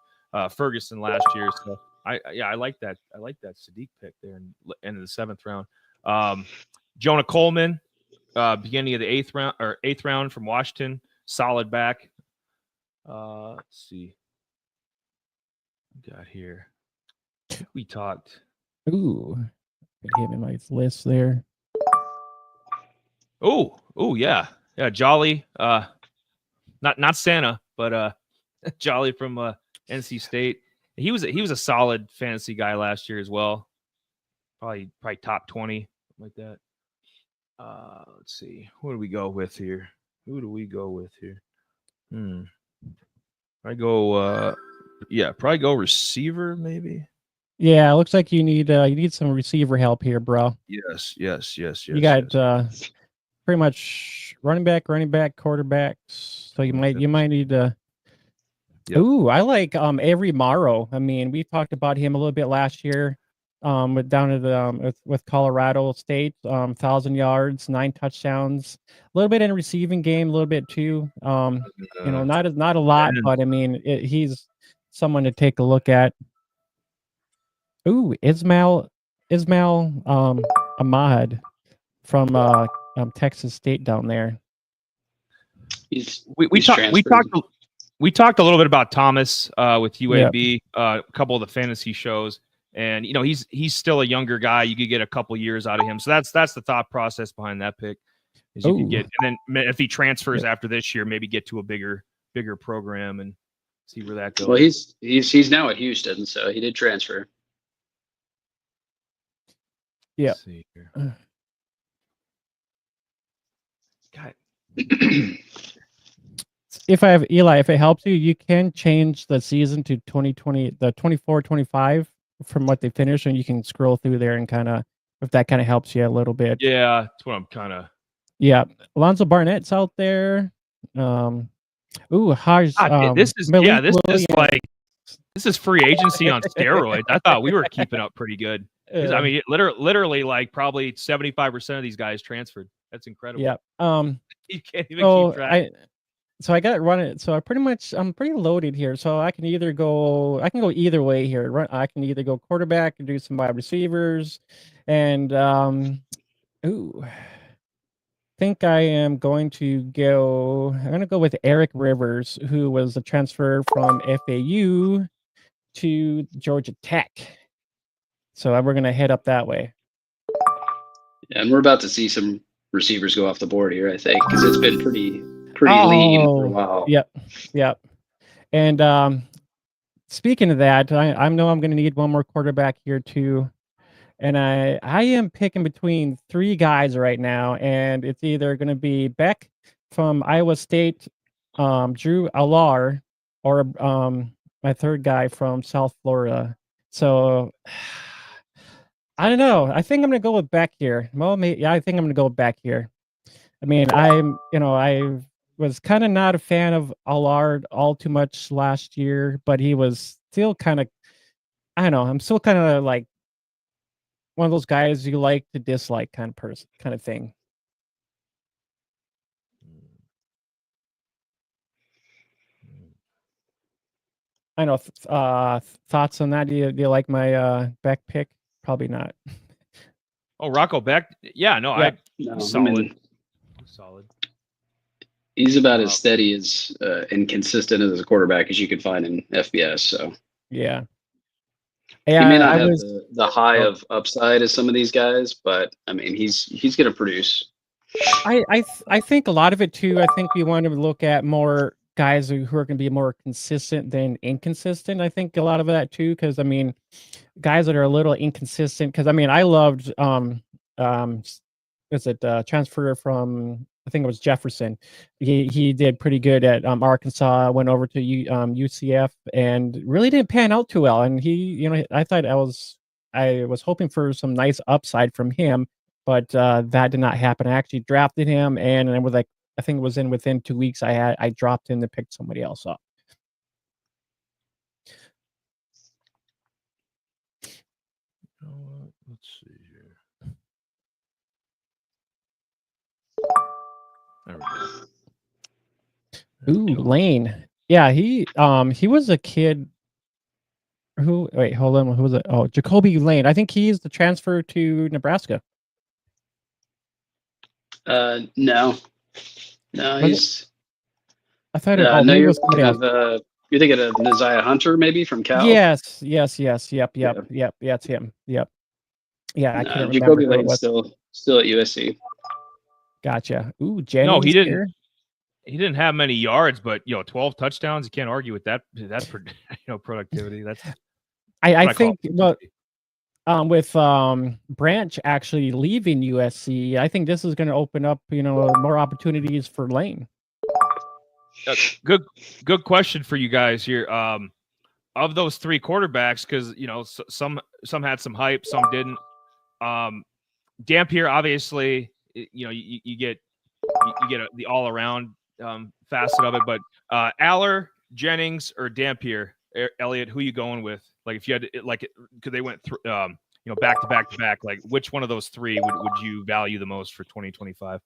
Ferguson last year, so I like that. I like that Sadiq pick there in the 7th round. Jonah Coleman, beginning of the eighth round from Washington, solid back. Let's see. Got here. We talked. Ooh, put him in my list there. Oh, yeah, Jolly. Not Santa, but Jolly from NC State. He was a solid fantasy guy last year as well. Probably top 20, something like that. Let's see. Who do we go with here? I go. Probably go receiver maybe. Yeah, it looks like you need some receiver help here, bro. Yes. You got pretty much running back, quarterbacks. So you might need to. Yep. Ooh, I like Avery Morrow. I mean, we talked about him a little bit last year. Down at the with Colorado State, 1,000 yards, 9 touchdowns, a little bit in receiving game, a little bit too. Not a lot, but I mean, he's someone to take a look at. Ooh, Ismail Ahmad from Texas State down there. We talked a little bit about Thomas with UAB, a couple of the fantasy shows, and he's still a younger guy. You could get a couple years out of him, so that's the thought process behind that pick. Is you can get, and then if he transfers after this year, maybe get to a bigger program and see where that goes. Well, he's now at Houston, so he did transfer. Yeah. Let's see here. God. If it helps you, you can change the season to 2020, the 24-25 from what they finished, and you can scroll through there and if that kind of helps you a little bit. Yeah, that's what I'm kind of. Yeah, Alonzo Barnett's out there. Hajj. This is free agency on steroids. I thought we were keeping up pretty good. I mean, literally, like probably 75% of these guys transferred. That's incredible. Yeah. You can't even keep track. So I got to run it. So I'm pretty loaded here. So I can go either way here. I can either go quarterback and do some wide receivers, and think I am going to go. I'm going to go with Eric Rivers, who was a transfer from FAU to Georgia Tech. So we're going to head up that way. Yeah, and we're about to see some receivers go off the board here, I think, because it's been pretty lean for a while. Yep. And speaking of that, I know I'm going to need one more quarterback here too. And I am picking between 3 guys right now, and it's either going to be Beck from Iowa State, Drew Allar, or my third guy from South Florida. So I don't know. I think I'm going to go with Beck here. Well, I think I'm going to go with Beck here. I mean, I was kind of not a fan of Allard all too much last year, but he was still kind of, I don't know. I'm still kind of like one of those guys you like to dislike kind of thing. I know. Thoughts on that? Do you like my Beck pick? Probably not. Oh, Rocco Beck? Yeah, no, solid. Solid. He's about as steady as and consistent as a quarterback as you could find in FBS. So yeah, he may not have the high of upside as some of these guys, but I mean, he's going to produce. I think a lot of it too. I think we want to look at more guys who are going to be more consistent than inconsistent. I think a lot of that too, because I mean, guys that are a little inconsistent. Because I mean, I loved transfer from, I think it was Jefferson. He did pretty good at Arkansas. Went over to UCF and really didn't pan out too well. And he, I thought I was hoping for some nice upside from him, but that did not happen. I actually drafted him, and it was like, I think it was within 2 weeks I dropped him to pick somebody else up. Let's see here. There we go. Ooh, Lane. Yeah, he was a kid who, wait, hold on, who was it? Oh, Jacoby Lane. I think he's the transfer to Nebraska. No, Was he's I thought no. maybe it You're was somebody thinking else. of you're thinking of Neziah Hunter, maybe from Cal. Yes. Yep. Yeah. Yeah, it's him. Yep. Yeah, I couldn't remember Jacoby who it Lane's was. still at USC. Gotcha. Ooh, No, Jennings he didn't. here. He didn't have many yards, but 12 touchdowns. You can't argue with that. Productivity. That's I what I call think with Branch actually leaving USC, I think this is going to open up more opportunities for Lane. Good question for you guys here. Of those three quarterbacks, because some had some hype, some didn't. Dampier, obviously, you get the all around facet of it, but Aller, Jennings, or Dampier, Elliot, who you going with? Like if you had because they went through back to back, like which one of those three would you value the most for 2025?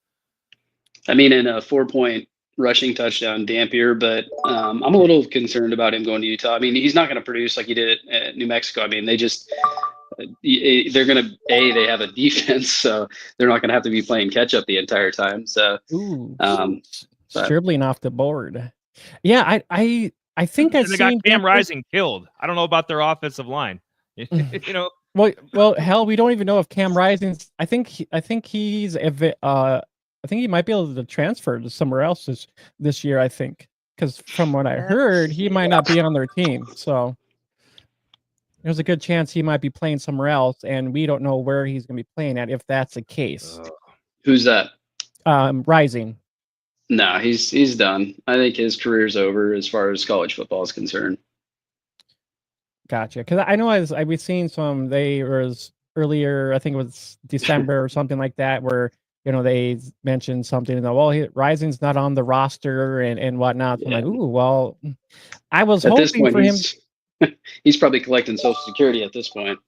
I mean, in a 4-point rushing touchdown, Dampier, but I'm a little concerned about him going to Utah. I mean, he's not going to produce like he did at New Mexico. I mean, they're going to they have a defense, so they're not going to have to be playing catch up the entire time. So, Stribling off the board. Yeah, I think they got Cam Rising killed. I don't know about their offensive line. Well, hell, we don't even know if Cam Rising. I think he's I think he might be able to transfer to somewhere else this year. I think because from what I heard, he might not be on their team. So there's a good chance he might be playing somewhere else, and we don't know where he's going to be playing at if that's the case. Who's that? Rising. No, he's done. I think his career's over as far as college football is concerned. Gotcha. Because I know I was seeing some. Was earlier. I think it was December or something like that, where they mentioned something. Rising's not on the roster and whatnot. So I'm like, ooh, well, I was at hoping this point, for him. He's probably collecting Social Security at this point.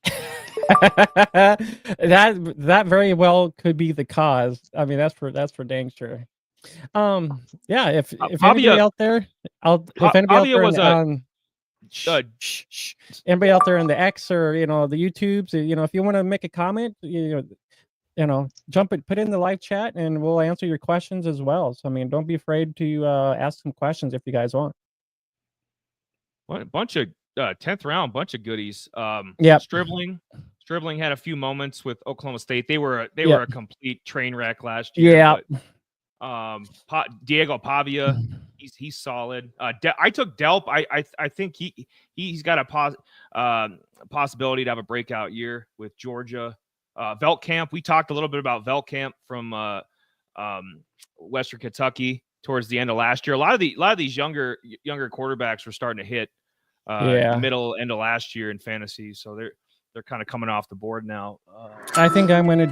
that very well could be the cause. I mean, that's for dang sure. Yeah, if anybody out there, anybody out there in the X or the YouTubes, if you want to make a comment, put in the live chat and we'll answer your questions as well. So I mean, don't be afraid to ask some questions if you guys want. What a bunch of 10th round, bunch of goodies. Yeah, Stribling had a few moments with Oklahoma State. They were a complete train wreck last year. Yeah. Diego Pavia, he's solid. I took Delp. I think he's got a possibility to have a breakout year with Georgia. Veltkamp, we talked a little bit about Veltkamp from Western Kentucky towards the end of last year. A lot of these younger quarterbacks were starting to hit middle end of last year in fantasy, so they're kind of coming off the board now. I think I'm gonna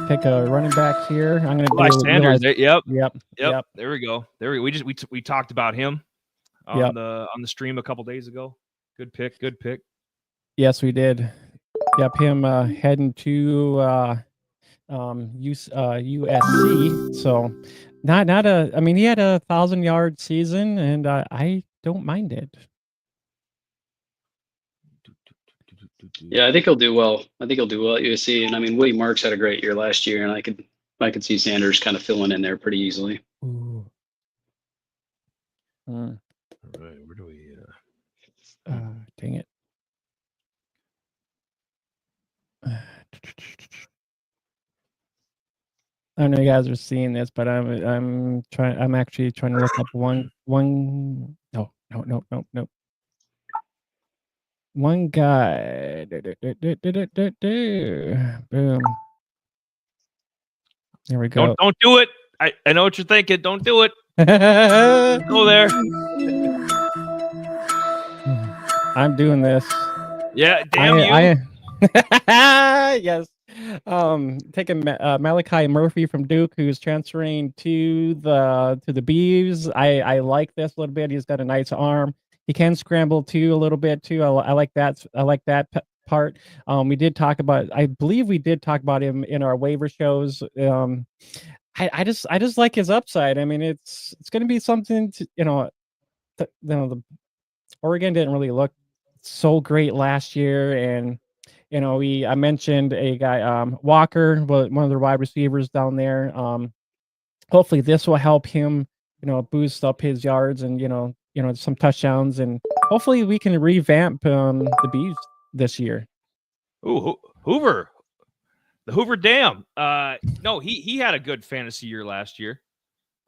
pick a running back here. I'm gonna do Sanders. Yep. There we go. We talked about him on the stream a couple days ago. Good pick. Yes, we did. Yep, him heading to USC. So not a. I mean, he had a 1,000-yard season, and I don't mind it. Yeah, I think he'll do well. I think he'll do well at USC. And I mean, Willie Marks had a great year last year, and I could see Sanders kind of filling in there pretty easily. Ooh. All right, where do we? Dang it. I don't know you guys are seeing this, but I'm actually trying to look up one. No. One guy. Boom. There we go. Don't do it. I know what you're thinking. Don't do it. Go there. I'm doing this. Yeah, damn you. Yes. Taking Malachi Murphy from Duke, who's transferring to the Beavs. I like this a little bit. He's got a nice arm. He can scramble too a little bit too. I like that. I like that part. We did talk about. I believe we did talk about him in our waiver shows. I just like his upside. I mean, it's going to be something to the Oregon didn't really look so great last year, and I mentioned a guy, Walker, one of the wide receivers down there. Hopefully this will help him, boost up his yards and, some touchdowns, and hopefully we can revamp the Bees this year. Ooh, Hoover, the Hoover Dam. No, he had a good fantasy year last year.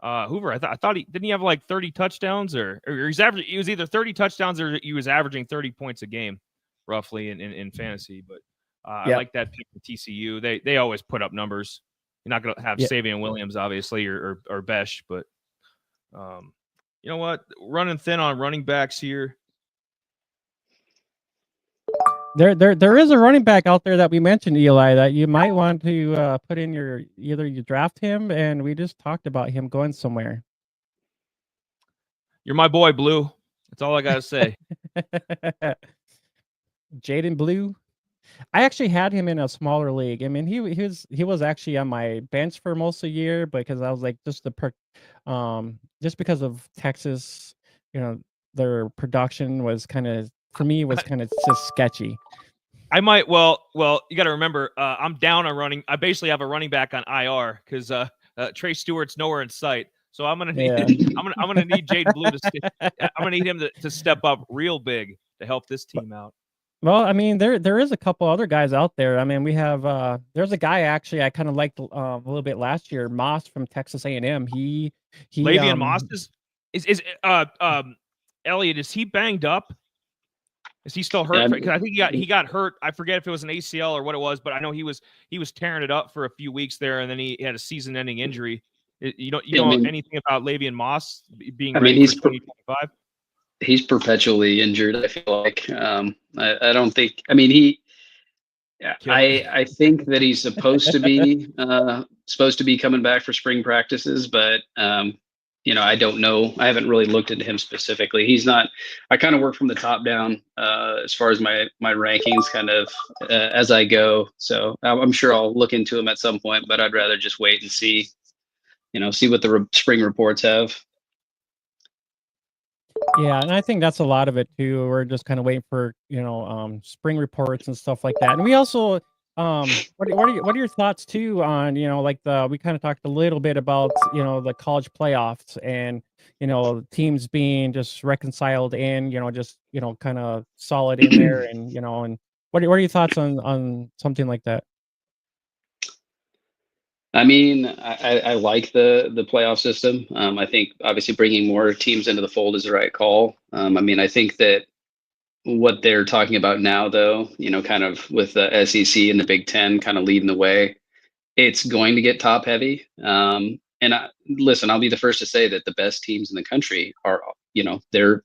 Hoover, I thought didn't he have like 30 touchdowns or he was either 30 touchdowns or he was averaging 30 points a game, roughly in fantasy. But I like that pick for TCU. They always put up numbers. You're not going to have Savion Williams, obviously, or Besh, but you know what? Running thin on running backs here. There is a running back out there that we mentioned, Eli, that you might want to put in either you draft him, and we just talked about him going somewhere. You're my boy, Blue. That's all I got to say. Jaden Blue. I actually had him in a smaller league. I mean, he was actually on my bench for most of the year because I was like just because of Texas, their production was kind of, for me, was kind of just sketchy. I might well you got to remember I'm down on running. I basically have a running back on IR because Trey Stewart's nowhere in sight. So I'm gonna need I'm gonna need Jaden Blue I'm gonna need him to step up real big to help this team out. Well, I mean, there is a couple other guys out there. I mean, we have there's a guy actually I kind of liked a little bit last year, Moss from Texas A&M. He Le'Veon Moss is Elliot, is he banged up? Is he still hurt? Because I think he got hurt. I forget if it was an ACL or what it was, but I know he was tearing it up for a few weeks there, and then he had a season-ending injury. You don't know anything about Le'Veon Moss being ready for 2025? He's perpetually injured. I feel like I don't think. I mean, I think that he's supposed to be coming back for spring practices, but I don't know. I haven't really looked into him specifically. He's not. I kind of work from the top down as far as my rankings, kind of as I go. So I'm sure I'll look into him at some point, but I'd rather just wait and see. See what the spring reports have. Yeah, and I think that's a lot of it too. We're just kind of waiting for spring reports and stuff like that. And we also what are your thoughts too on we kind of talked a little bit about the college playoffs and teams being just reconciled in just kind of solid in there and and what are your thoughts on something like that? I mean, I like the playoff system. I think obviously bringing more teams into the fold is the right call. I mean, I think that what they're talking about now, though, kind of with the SEC and the Big Ten kind of leading the way, it's going to get top heavy. And listen, I'll be the first to say that the best teams in the country are, they're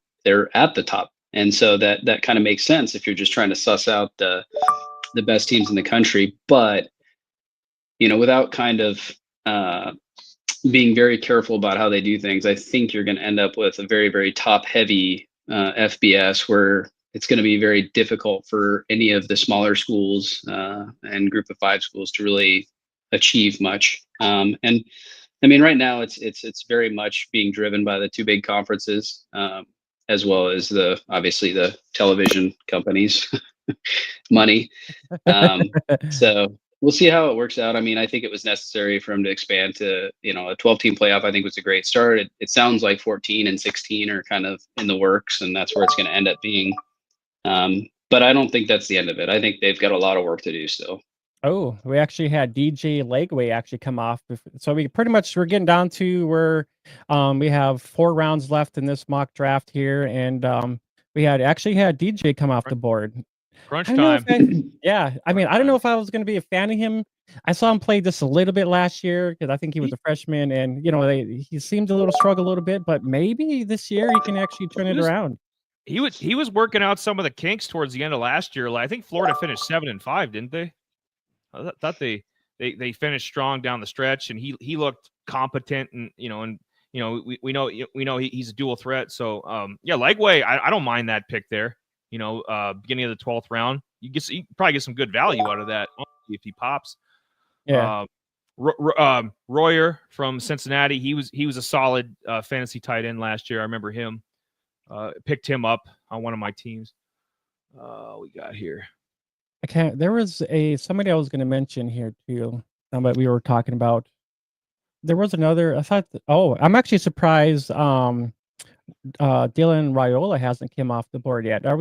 at the top. And so that kind of makes sense if you're just trying to suss out the best teams in the country. But without kind of being very careful about how they do things, I think you're going to end up with a very, very top-heavy FBS where it's going to be very difficult for any of the smaller schools and Group of Five schools to really achieve much. And I mean, right now it's very much being driven by the two big conferences, as well as obviously the television companies' money. So we'll see how it works out. I mean, I think it was necessary for him to expand to, a 12-team playoff. I think was a great start. It sounds like 14 and 16 are kind of in the works, and that's where it's going to end up being. But I don't think that's the end of it. I think they've got a lot of work to do still. Oh, we actually had DJ Legway actually come off. So we're getting down to where we have 4 rounds left in this mock draft here. And we had DJ come off the board. Crunch time. I mean, I don't know if I was going to be a fan of him. I saw him play just a little bit last year because I think he was a freshman, and he seemed a struggle a little bit, but maybe this year he can actually turn it around. He was working out some of the kinks towards the end of last year. I think Florida finished 7-5, didn't they? I thought they finished strong down the stretch, and he looked competent, and we know he's a dual threat. So Legway, I don't mind that pick there. Beginning of the 12th round, you probably get some good value out of that if he pops. Yeah. Royer from Cincinnati, he was a solid fantasy tight end last year. I remember him. Picked him up on one of my teams. We got here I can't. There was somebody I was going to mention here too. But we were talking about. There was another. I thought. I'm actually surprised. Dylan Raiola hasn't came off the board yet. Are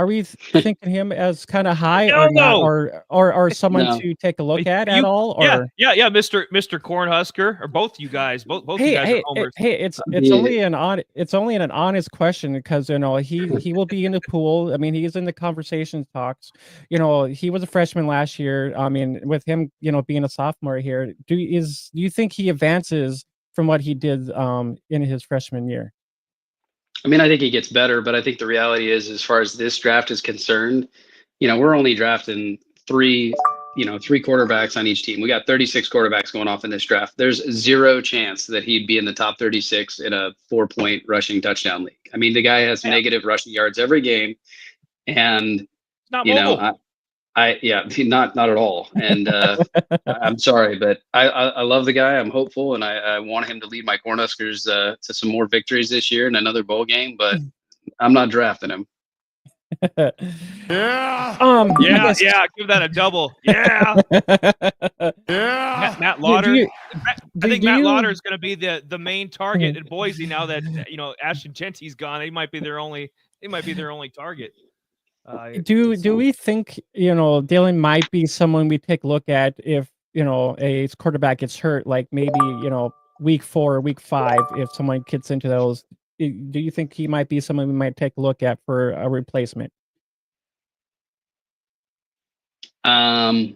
we thinking him as kind of high or not, No. or someone No. to take a look at You- all? Yeah, Or yeah, Mr. Cornhusker, or both you guys, both you guys are homers. it's Yeah. only an honest question because he will be in the pool. I mean, he's in the conversation talks. He was a freshman last year. I mean, with him, being a sophomore here, do you think he advances from what he did in his freshman year? I mean, I think he gets better, but I think the reality is, as far as this draft is concerned, we're only drafting three quarterbacks on each team. We got 36 quarterbacks going off in this draft. There's zero chance that he'd be in the top 36 in a 4-point rushing touchdown league. I mean, the guy has negative rushing yards every game, and Not mobile. not at all. And I'm sorry, but I love the guy. I'm hopeful, and I want him to lead my Cornhuskers to some more victories this year and another bowl game. But I'm not drafting him. Yeah, give that a double. Yeah. Matt Lauder. I think Matt Lauder is going to be the main target in Boise now that Ashton Genty's gone. He might be their only target. Do we think Dylan might be someone we take a look at if a quarterback gets hurt, like maybe week 4 or week 5, if someone gets into those? Do you think he might be someone we might take a look at for a replacement? I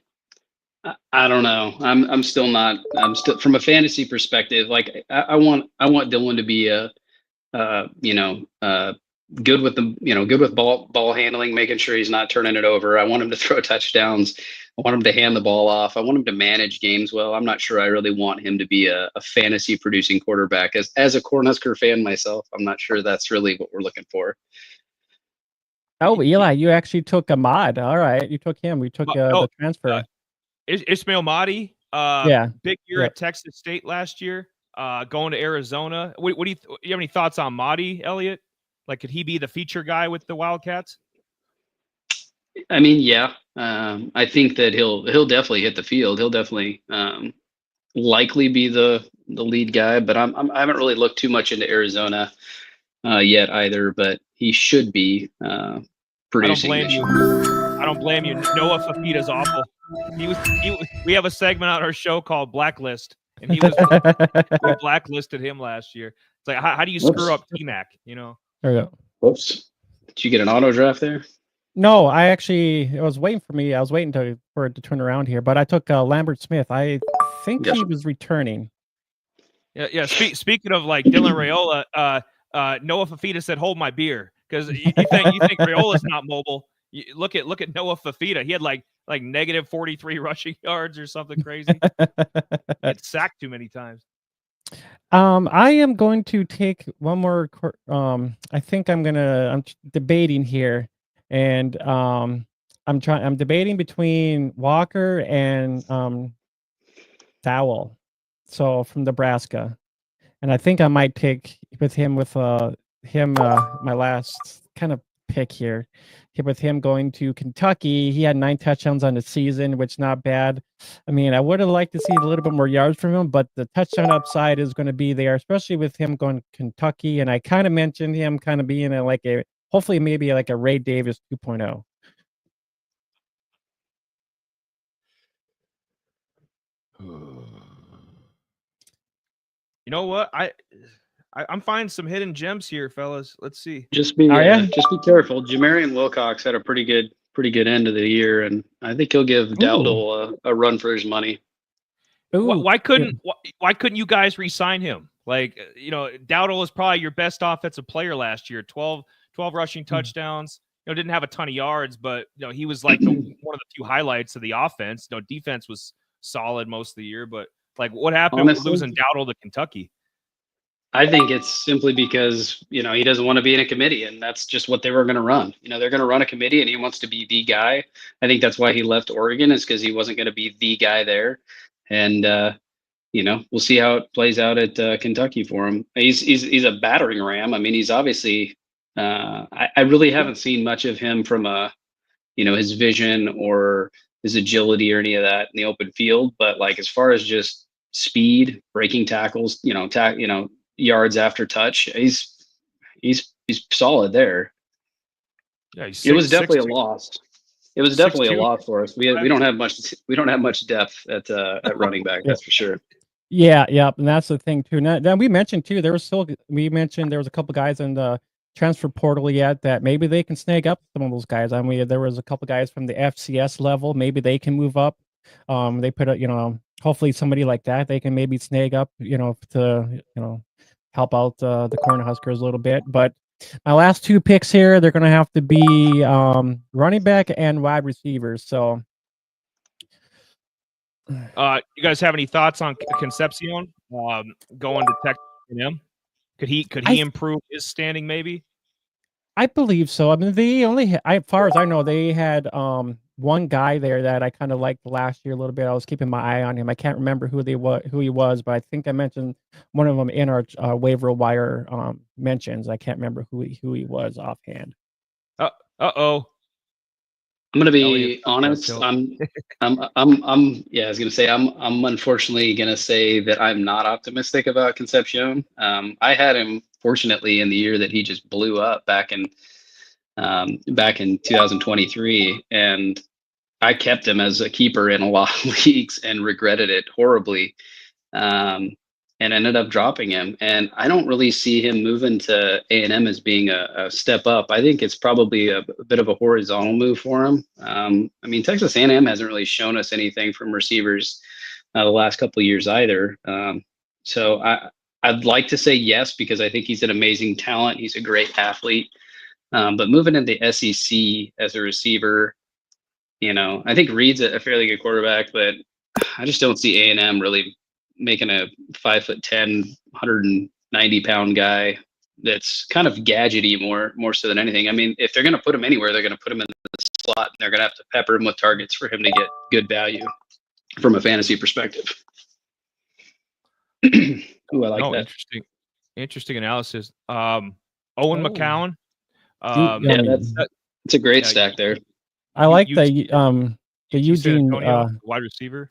don't know. I'm still not. I'm still, from a fantasy perspective, like I want Dylan to be good with good with ball handling, making sure he's not turning it over. I want him to throw touchdowns. I want him to hand the ball off. I want him to manage games well. I'm not sure I really want him to be a fantasy producing quarterback. As a Cornhusker fan myself, I'm not sure that's really what we're looking for. Oh, Eli, you actually took Ahmad. All right, you took him. We took the transfer. Ismail Mahdi. Big year at Texas State last year. Going to Arizona. What do you have any thoughts on Mahdi, Elliot? Like, could he be the feature guy with the Wildcats? I mean, yeah. I think that he'll definitely hit the field. He'll definitely likely be the lead guy. But I haven't really looked too much into Arizona yet either. But he should be producing. I don't blame you. Noah Fafita's awful. We have a segment on our show called Blacklist, and we blacklisted him last year. It's like, how do you screw up T-Mac? There we go. Whoops. Did you get an auto draft there? No, it was waiting for me. I was waiting for it to turn around here, but I took Lambert Smith. I think he was returning. Yeah. Speaking of like Dylan Raiola, Noah Fafita said, "Hold my beer," because you think Raiola's not mobile. Look at Noah Fafita. He had like negative 43 rushing yards or something crazy. It's sacked too many times. I am going to take one more. I think I'm debating here, and I'm debating between Walker and Dowell, so from Nebraska, and I think I might take my last kind of pick here. With him going to Kentucky, he had 9 touchdowns on the season, which not bad. I mean, I would have liked to see a little bit more yards from him, but the touchdown upside is going to be there, especially with him going to Kentucky. And I kind of mentioned him kind of being hopefully maybe like a Ray Davis 2.0. You know what? I'm finding some hidden gems here, fellas. Let's see. Just be careful. Jamarian Wilcox had a pretty good end of the year, and I think he'll give Dowdle a run for his money. Why couldn't you guys re-sign him? Like, Dowdle is probably your best offensive player last year. 12 rushing touchdowns. Didn't have a ton of yards, but he was like one of the few highlights of the offense. Defense was solid most of the year, but like, what happened with losing Dowdle to Kentucky? I think it's simply because, he doesn't want to be in a committee, and that's just what they were going to run. They're going to run a committee, and he wants to be the guy. I think that's why he left Oregon, is because he wasn't going to be the guy there. And, we'll see how it plays out at Kentucky for him. He's a battering ram. I mean, he's obviously I really haven't seen much of him from a his vision or his agility or any of that in the open field. But like as far as just speed, breaking tackles, yards after touch, he's solid there. Yeah, he's It was definitely a 6'2". loss. It was definitely a 6'2". loss for us. We don't have much depth at running back. Yeah. That's for sure. Yeah, and that's the thing too. Now we mentioned too, there was a couple guys in the transfer portal yet that maybe they can snag up some of those guys. I mean, there was a couple guys from the FCS level, maybe they can move up. They put a, hopefully somebody like that they can maybe snag up, to help out the Cornhuskers a little bit. But my last two picks here, they're gonna have to be running back and wide receivers. So You guys have any thoughts on Concepcion going to Texas A&M? Could he improve his standing maybe? I believe so. I mean, they only, as far as I know, they had one guy there that I kind of liked last year a little bit. I was keeping my eye on him. I can't remember who he was, but I think I mentioned one of them in our waiver wire mentions. I can't remember who he was offhand. Uh-oh. I'm gonna be honest. I was gonna say I'm unfortunately gonna say that I'm not optimistic about Concepcion. I had him fortunately in the year that he just blew up back in 2023, and I kept him as a keeper in a lot of leagues and regretted it horribly. And ended up dropping him. And I don't really see him moving to A&M as being a step up. I think it's probably a bit of a horizontal move for him. I mean, Texas A&M hasn't really shown us anything from receivers the last couple of years either. So I'd like to say yes, because I think he's an amazing talent. He's a great athlete. But moving into SEC as a receiver, I think Reed's a fairly good quarterback, but I just don't see A&M really making a 5'10", 190-pound guy that's kind of gadgety more so than anything. I mean, if they're going to put him anywhere, they're going to put him in the slot, and they're going to have to pepper him with targets for him to get good value from a fantasy perspective. Ooh, I like that. Interesting analysis. Owen McCown. It's a great stack there. I like the Eugene wide receiver.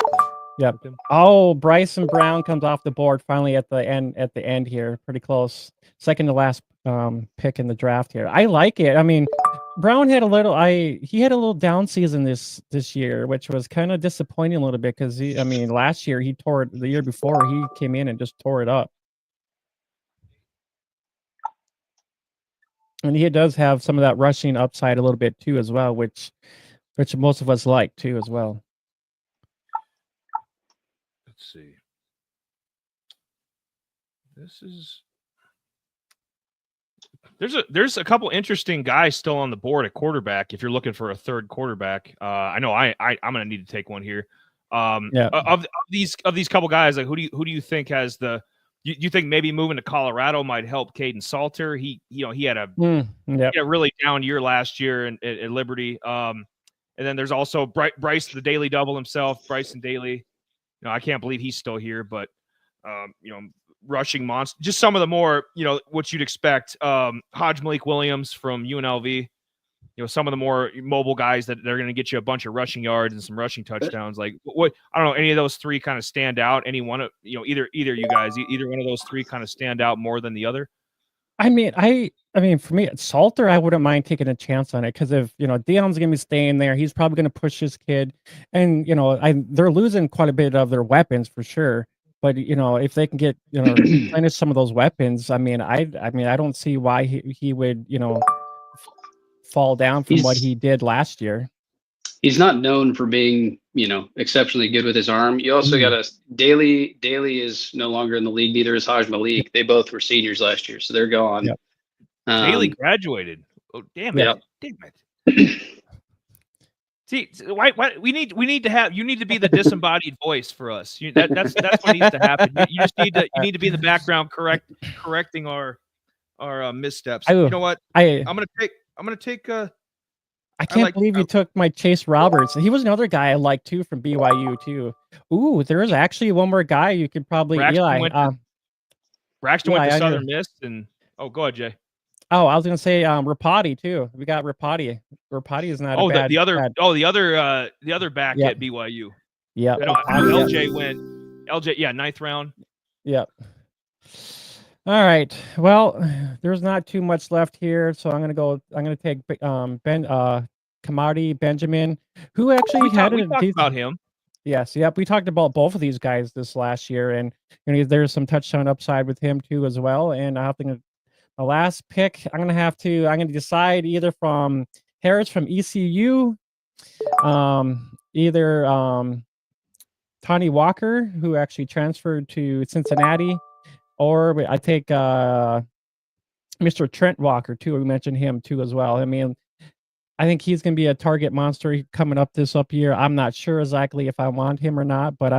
Yep. Oh, Bryson Brown comes off the board finally at the end here, pretty close. Second to last pick in the draft here. I like it. I mean, Brown had a little down season this year, which was kind of disappointing a little bit because last year the year before he came in and just tore it up. And he does have some of that rushing upside a little bit too as well, which most of us like too as well. Let's see. There's a couple interesting guys still on the board at quarterback. If you're looking for a third quarterback, I know I'm gonna need to take one here. Of these couple guys, like who do you think has the? You think maybe moving to Colorado might help Caden Salter? He had a really down year last year at Liberty. And then there's also Bryce, the Daily Double himself, Bryson Daly. I can't believe he's still here, but rushing monster. Just some of the more, what you'd expect. Hodge Malik Williams from UNLV. Some of the more mobile guys that they're going to get you a bunch of rushing yards and some rushing touchdowns. Like what? I don't know. Any of those three kind of stand out? Any one of either you guys, either one of those three kind of stand out more than the other? I mean, for me, Salter, I wouldn't mind taking a chance on it because if Deion's gonna be staying there, he's probably gonna push his kid, and they're losing quite a bit of their weapons for sure. But if they can get replenish some of those weapons, I don't see why he would fall down from what he did last year. He's not known for being exceptionally good with his arm. You also got Daly is no longer in the league. Neither is Hodge Malik. They both were seniors last year, so they're gone. Yep. Daly graduated. Oh, damn it! Damn it! See, why we need to have you need to be the disembodied voice for us. That's what needs to happen. You just need to be in the background correcting our missteps. You know what? I'm gonna take. I can't believe you took my Chase Roberts. He was another guy I like too from BYU too. Ooh, there is actually one more guy you could probably Braxton went to Southern Miss, and go ahead, Jay. Oh, I was gonna say Rapati too. We got Rapati. Rapati is not a Oh, bad. the other bad- the other back Yeah. at BYU. Yeah. I know Rapati, LJ went. LJ, yeah, 9th round. yeah. All right. Well, there's not too much left here, so I'm gonna take Kamari Benjamin, who actually We had talked a decent. about him. Yes, yep. We talked about both of these guys this last year, and there's some touchdown upside with him too as well. And I think my last pick, I'm gonna decide either from Harris from ECU, either Tony Walker, who actually transferred to Cincinnati, or I take Mr. Trent Walker too. We mentioned him too as well. I mean, I think he's going to be a target monster coming up this up year. I'm not sure exactly if I want him or not, but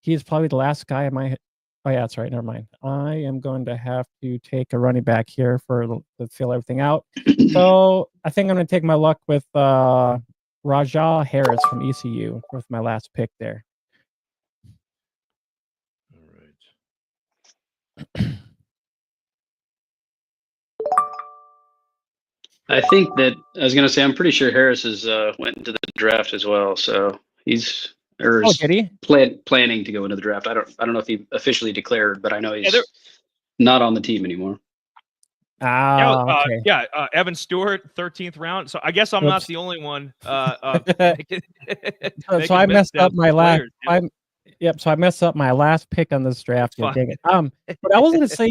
he's probably the last guy in my. Oh yeah, that's right. Never mind. I am going to have to take a running back here to fill everything out. So I think I'm going to take my luck with Rajah Harris from ECU with my last pick there. All right. I think that I was going to say I'm pretty sure Harris has went into the draft as well, so he's Did he? planning to go into the draft. I don't know if he officially declared, but I know he's Yeah, not on the team anymore. Okay. Evan Stewart, 13th round. So I guess I'm not the only one. So I messed up my last. So I messed up my last pick on this draft. Yeah, dang it. But I was going to say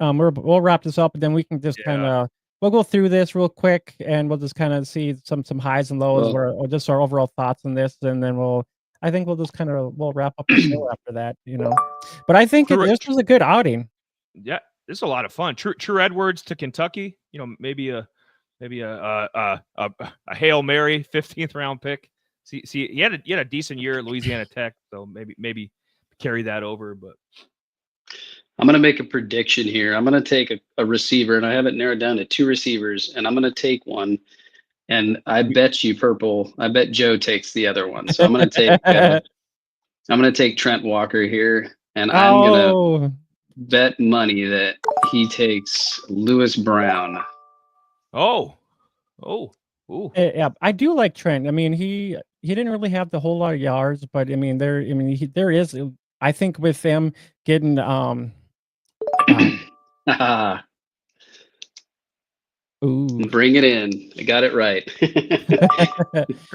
we'll wrap this up, and then we can just kind of we'll go through this real quick, and we'll just kind of see some highs and lows, or just our overall thoughts on this, and then we'll just kind of wrap up the show after that, But I think this was a good outing. Yeah, this is a lot of fun. True Edwards to Kentucky. Maybe a Hail Mary 15th round pick. See, he had a decent year at Louisiana Tech, so maybe carry that over. But I'm going to make a prediction here. I'm going to take a receiver, and I have it narrowed down to 2 receivers, and I'm going to take one. And I bet you, Purple, I bet Joe takes the other one. So I'm going to take Trent Walker here, and I'm going to bet money that he takes Lewis Brown. Yeah, I do like Trent. I mean, he didn't really have the whole lot of yards, but I mean, there is. I think with them getting ooh, bring it in. I got it right.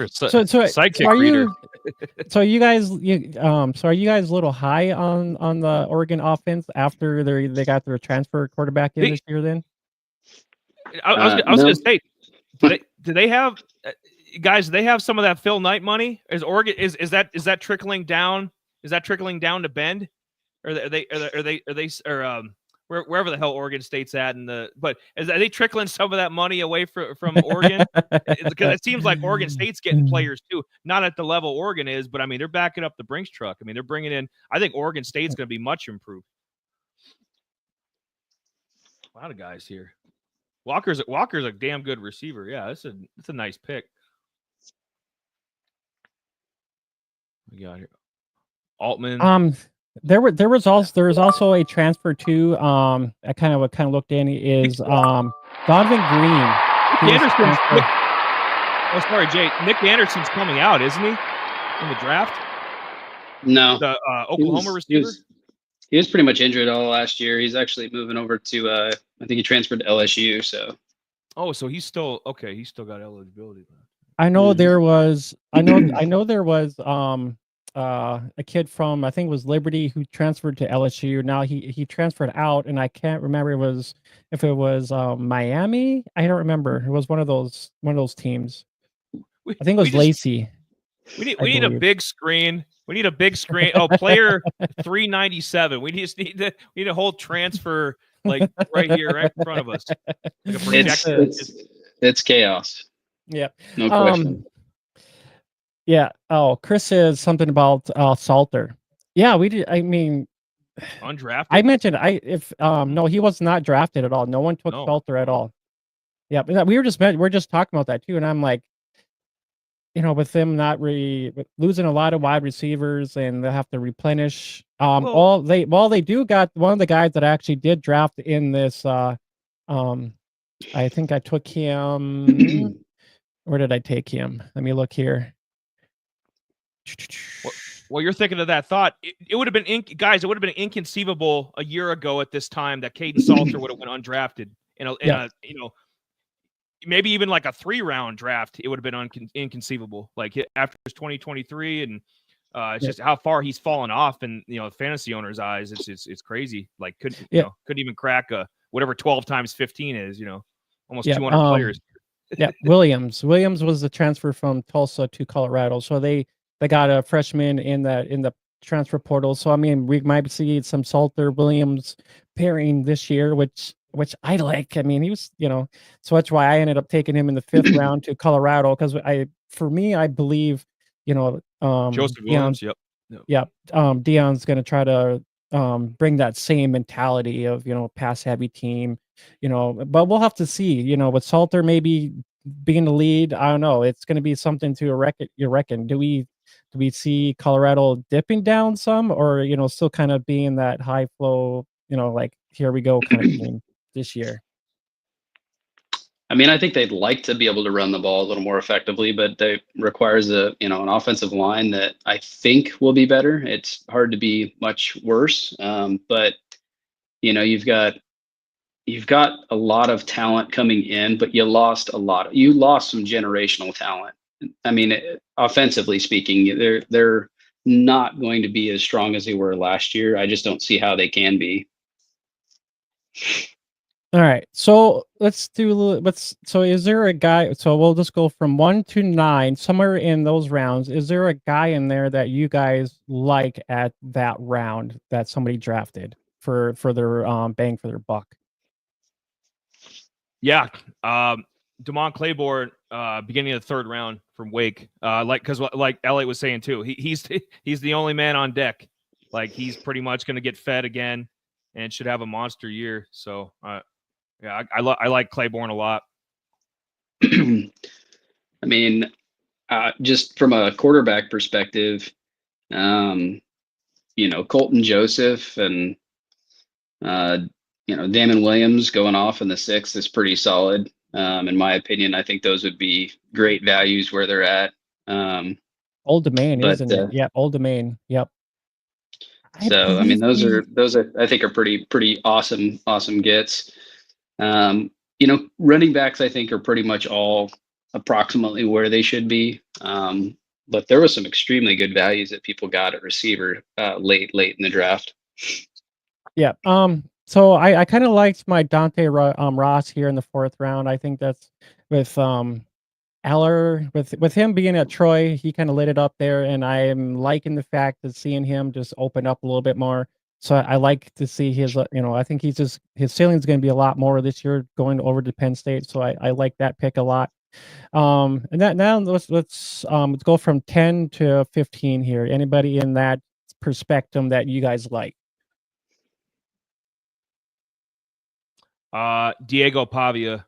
So are you guys a little high on the Oregon offense after they got their transfer quarterback in this year? Then I was going to say, do they have guys? Do they have some of that Phil Knight money? Is Oregon is that trickling down? Is that trickling down to Bend? Or are they wherever the hell Oregon State's at? Are they trickling some of that money away from Oregon? Because it seems like Oregon State's getting players too, not at the level Oregon is, but I mean they're backing up the Brinks truck. I mean they're bringing in. I think Oregon State's going to be much improved. A lot of guys here. Walker's a damn good receiver. Yeah, it's a nice pick. We got here Altman. There was also a transfer too. I kind of looked in is Donovan Green. Nick Anderson's. Sorry, Jay. Nick Anderson's coming out, isn't he? In the draft? No. The Oklahoma receiver. He was pretty much injured all last year. He's actually moving over to I think he transferred to LSU. So. Oh, so he's still okay. He's still got eligibility. I know there was. I know there was. A kid from I think it was Liberty who transferred to LSU. Now he transferred out, and I can't remember if it was Miami. I don't remember. It was one of those teams. I think it was Lacey. We need a big screen. We need a big screen. Oh, player 397. We need a whole transfer like right here, right in front of us. Like it's chaos. Yeah. No question. Yeah. Oh, Chris says something about Salter. Yeah, we did. I mean, undrafted. I mentioned no, he was not drafted at all. No one took Salter at all. Yeah, but we're just talking about that too, and I'm like, with them not losing a lot of wide receivers, and they have to replenish. They do got one of the guys that actually did draft in this I think I took him. Where did I take him? Let me look here. Well, you're thinking of that thought. It would have been, guys, it would have been inconceivable a year ago at this time that Caden Salter would have went undrafted in a maybe even like a 3-round draft. It would have been inconceivable. Like after his 2023, and it's just how far he's fallen off in fantasy owners' eyes. It's crazy. Like couldn't even crack a whatever 12 times 15 is. Almost 200 players. Williams was the transfer from Tulsa to Colorado, so they got a freshman in the transfer portal. So I mean, we might see some Salter Williams pairing this year, which I like. I mean, he was so that's why I ended up taking him in the 5th round to Colorado, because I believe Joseph Williams. Deion's going to try to bring that same mentality of pass heavy team, but we'll have to see. With Salter maybe being the lead, I don't know. It's going to be something to reckon. Do we see Colorado dipping down some, or still kind of being that high flow, like here we go kind of team this year? I mean, I think they'd like to be able to run the ball a little more effectively, but it requires an offensive line that I think will be better. It's hard to be much worse, but you've got a lot of talent coming in, but you lost some generational talent. I mean, offensively speaking, they're not going to be as strong as they were last year. I just don't see how they can be. All right, so so is there a guy? So we'll just go from 1 to 9, somewhere in those rounds. Is there a guy in there that you guys like at that round that somebody drafted for their bang for their buck? Yeah, Damon Claiborne, beginning of the 3rd round from Wake. Because like Elliot was saying too, he's the only man on deck. Like he's pretty much going to get fed again and should have a monster year. So I like Claiborne a lot. I mean, just from a quarterback perspective, Colton Joseph and Damon Williams going off in the 6th is pretty solid. In my opinion, I think those would be great values where they're at. Old Domain, isn't it? Yeah, Old Domain. Yep. So I mean, those are I think are pretty awesome gets. Running backs I think are pretty much all approximately where they should be. But there was some extremely good values that people got at receiver late in the draft. Yeah. So I kind of liked my Dante Ross here in the 4th round. I think that's with Eller, with him being at Troy, he kind of lit it up there, and I am liking the fact that seeing him just open up a little bit more. So I like to see his, I think his ceiling is going to be a lot more this year going over to Penn State. So I like that pick a lot. And that now let's go from 10 to 15 here. Anybody in that perspective that you guys like? Diego Pavia,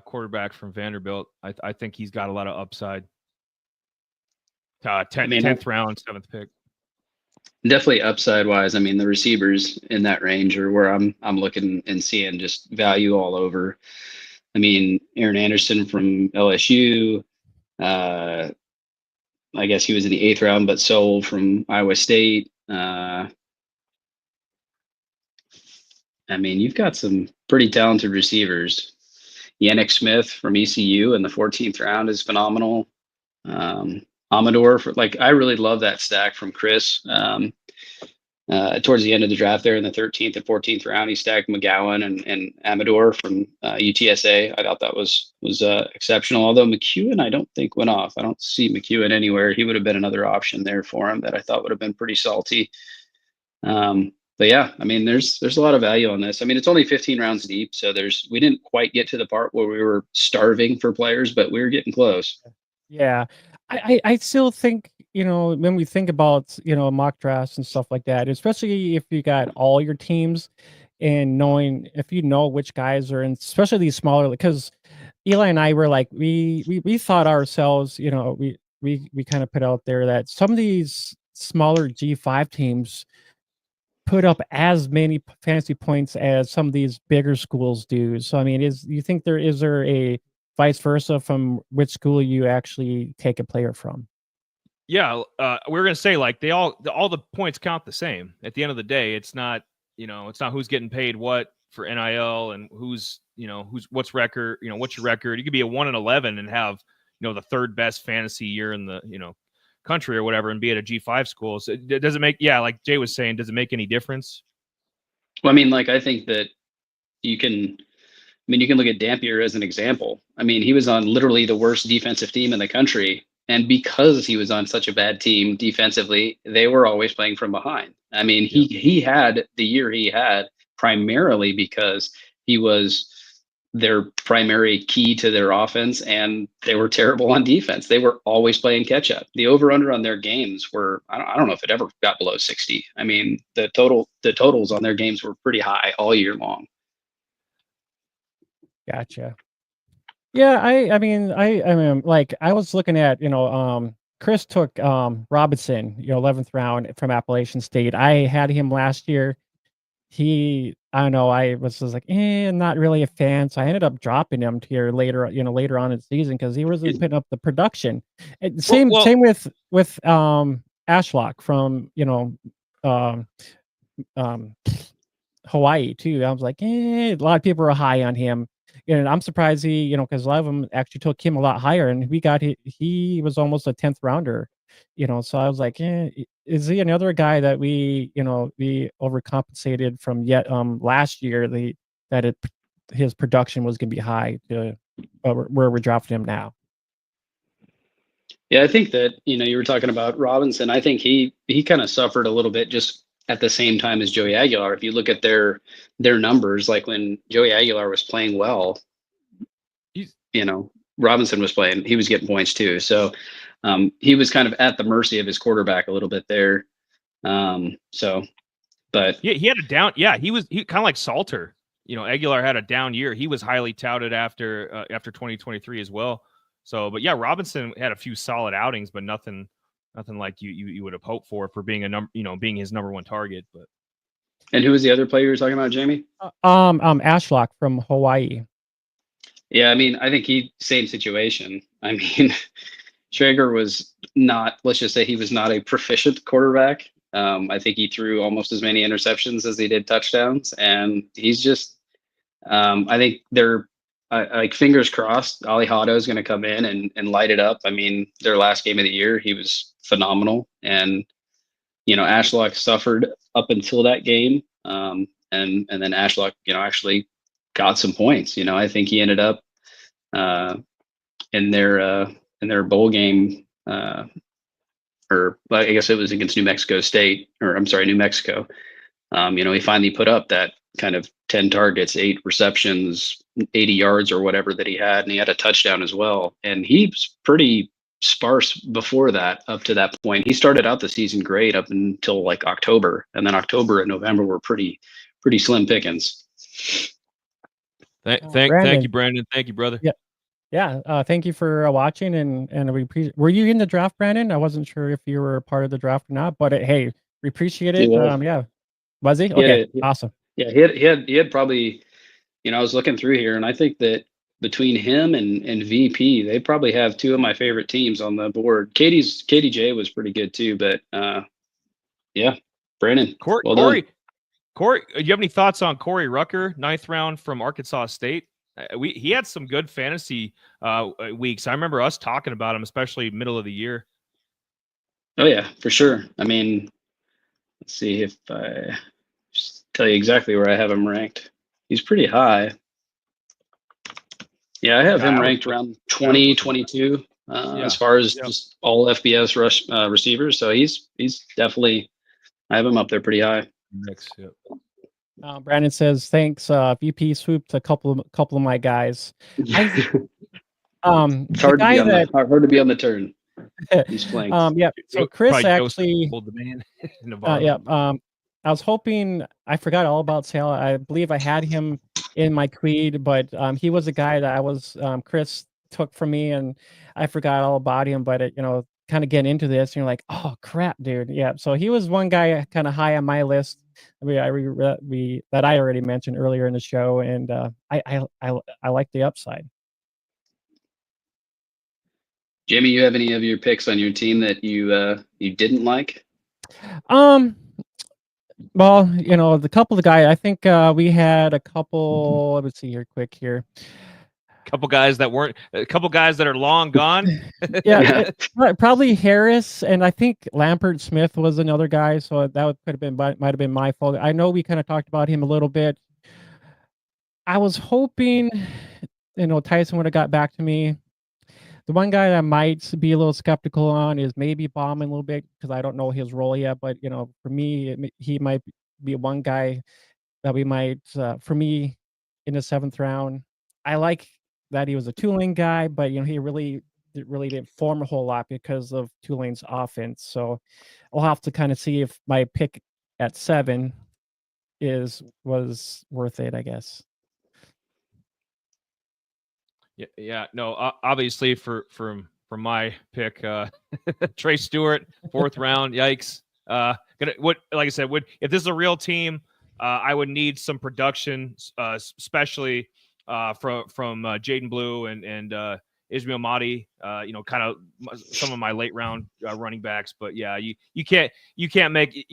quarterback from Vanderbilt. I think he's got a lot of upside. 10th round, 7th pick. Definitely upside wise. I mean, the receivers in that range are where I'm looking and seeing just value all over. I mean, Aaron Anderson from LSU. I guess he was in the 8th round, but Soul from Iowa State. I mean, you've got some pretty talented receivers. Yannick Smith from ECU in the 14th round is phenomenal. Amador, I really love that stack from Chris. Towards the end of the draft there in the 13th and 14th round, he stacked McGowan and Amador from UTSA. I thought that was exceptional. Although McEwen, I don't think went off. I don't see McEwen anywhere. He would have been another option there for him that I thought would have been pretty salty. But yeah, I mean, there's a lot of value on this. I mean, it's only 15 rounds deep, so we didn't quite get to the part where we were starving for players, but we were getting close. Yeah, I still think, when we think about, mock drafts and stuff like that, especially if you got all your teams and knowing if you know which guys are in, especially these smaller, because Eli and I were like, we thought ourselves, we kind of put out there that some of these smaller G5 teams put up as many fantasy points as some of these bigger schools do. So I mean, you think is there a vice versa from which school you actually take a player from? Yeah, we were gonna say like all the points count the same. At the end of the day, it's not it's not who's getting paid what for NIL and who's what's record. What's your record? You could be a 1-11 and have the third best fantasy year in the country or whatever, and be at a G5 school. So it doesn't make like Jay was saying, does it make any difference? Well, I mean, like I think that you can look at Dampier as an example. I mean, he was on literally the worst defensive team in the country. And because he was on such a bad team defensively, they were always playing from behind. I mean, he had the year he had primarily because he was their primary key to their offense, and they were terrible on defense. They were always playing catch up. The over under on their games were, I don't know if it ever got below 60. I mean, the totals on their games were pretty high all year long. Gotcha. Yeah, I mean, like I was looking at, Chris took Robinson, 11th round from Appalachian State. I had him last year. I don't know, I was just like, not really a fan. So I ended up dropping him here later on in the season because he wasn't putting up the production. Same with Ashlock from Hawaii too. I was like, a lot of people are high on him. And I'm surprised he, because a lot of them actually took him a lot higher, and he was almost a 10th rounder, So I was like, is he another guy that we overcompensated from last year? His production was going to be high to where we're drafting him now. Yeah, I think that you were talking about Robinson. I think he kind of suffered a little bit just at the same time as Joey Aguilar. If you look at their numbers, like when Joey Aguilar was playing well, Robinson was playing, he was getting points too. So he was kind of at the mercy of his quarterback a little bit there. But yeah, he had a down. Yeah, he kind of like Salter. Aguilar had a down year. He was highly touted after 2023 as well. So, but yeah, Robinson had a few solid outings, but nothing like you would have hoped for being being his number one target. But and who was the other player you were talking about, Jamie? Ashlock from Hawaii. Yeah, I mean, I think same situation. I mean, Traeger was not. Let's just say he was not a proficient quarterback. I think he threw almost as many interceptions as he did touchdowns, and he's just. I think they're. Like fingers crossed, Ali Hado is going to come in and light it up. I mean, their last game of the year, he was phenomenal, and Ashlock suffered up until that game, and then Ashlock, actually got some points. I think he ended up in their bowl game, or I guess it was against New Mexico State, or I'm sorry, New Mexico. He finally put up that kind of 10 targets, 8 receptions, 80 yards or whatever that he had. And he had a touchdown as well. And he was pretty sparse before that, up to that point. He started out the season great up until like October. And then October and November were pretty slim pickings. Thank you, Brandon. Thank you, brother. Yeah. Yeah. Thank you for watching. And were you in the draft, Brandon? I wasn't sure if you were part of the draft or not, but hey, we appreciate it. Yeah. Was he? Okay. Yeah. Awesome. Yeah, he had probably, I was looking through here, and I think that between him and VP, they probably have 2 of my favorite teams on the board. KDJ was pretty good too, but yeah, Brandon. Corey, do you have any thoughts on Corey Rucker, 9th round from Arkansas State? He had some good fantasy weeks. I remember us talking about him, especially middle of the year. Oh yeah, for sure. I mean, let's see if I tell you exactly where I have him ranked. He's pretty high. Yeah, I have him ranked around 20, 22 as far as just all FBS receivers. So he's definitely, I have him up there pretty high. Next, Brandon says, thanks. VP swooped a couple of my guys. It's hard to be on the turn. He's playing. Yeah. So Chris actually hold the man. I was hoping, I forgot all about Sale. I believe I had him in my Creed, but he was a guy that I was, Chris took from me, and I forgot all about him. But, kind of getting into this, and you're like, oh, crap, dude. Yeah. So he was one guy kind of high on my list. that I already mentioned earlier in the show, and I like the upside. Jimmy, you have any of your picks on your team that you didn't like? Well, the couple of guys, I think we had a couple. Let's see here, quick here. A couple guys that are long gone. Yeah, probably Harris, and I think Lampert Smith was another guy. So that could have been might have been my fault. I know we kind of talked about him a little bit. I was hoping, Tyson would have got back to me. The one guy that I might be a little skeptical on is maybe Bauman a little bit because I don't know his role yet. But for me, he might be one guy that we might, for me, in the 7th round. I like that he was a Tulane guy, but he really didn't form a whole lot because of Tulane's offense. So I'll have to kind of see if my pick at 7 was worth it, I guess. Yeah. No, obviously from my pick, Trey Stewart, 4th round. Yikes. Like I said, if this is a real team, I would need some production, especially from Jaden Blue and Ismail Mahdi. Kind of some of my late round running backs. But yeah, you can't make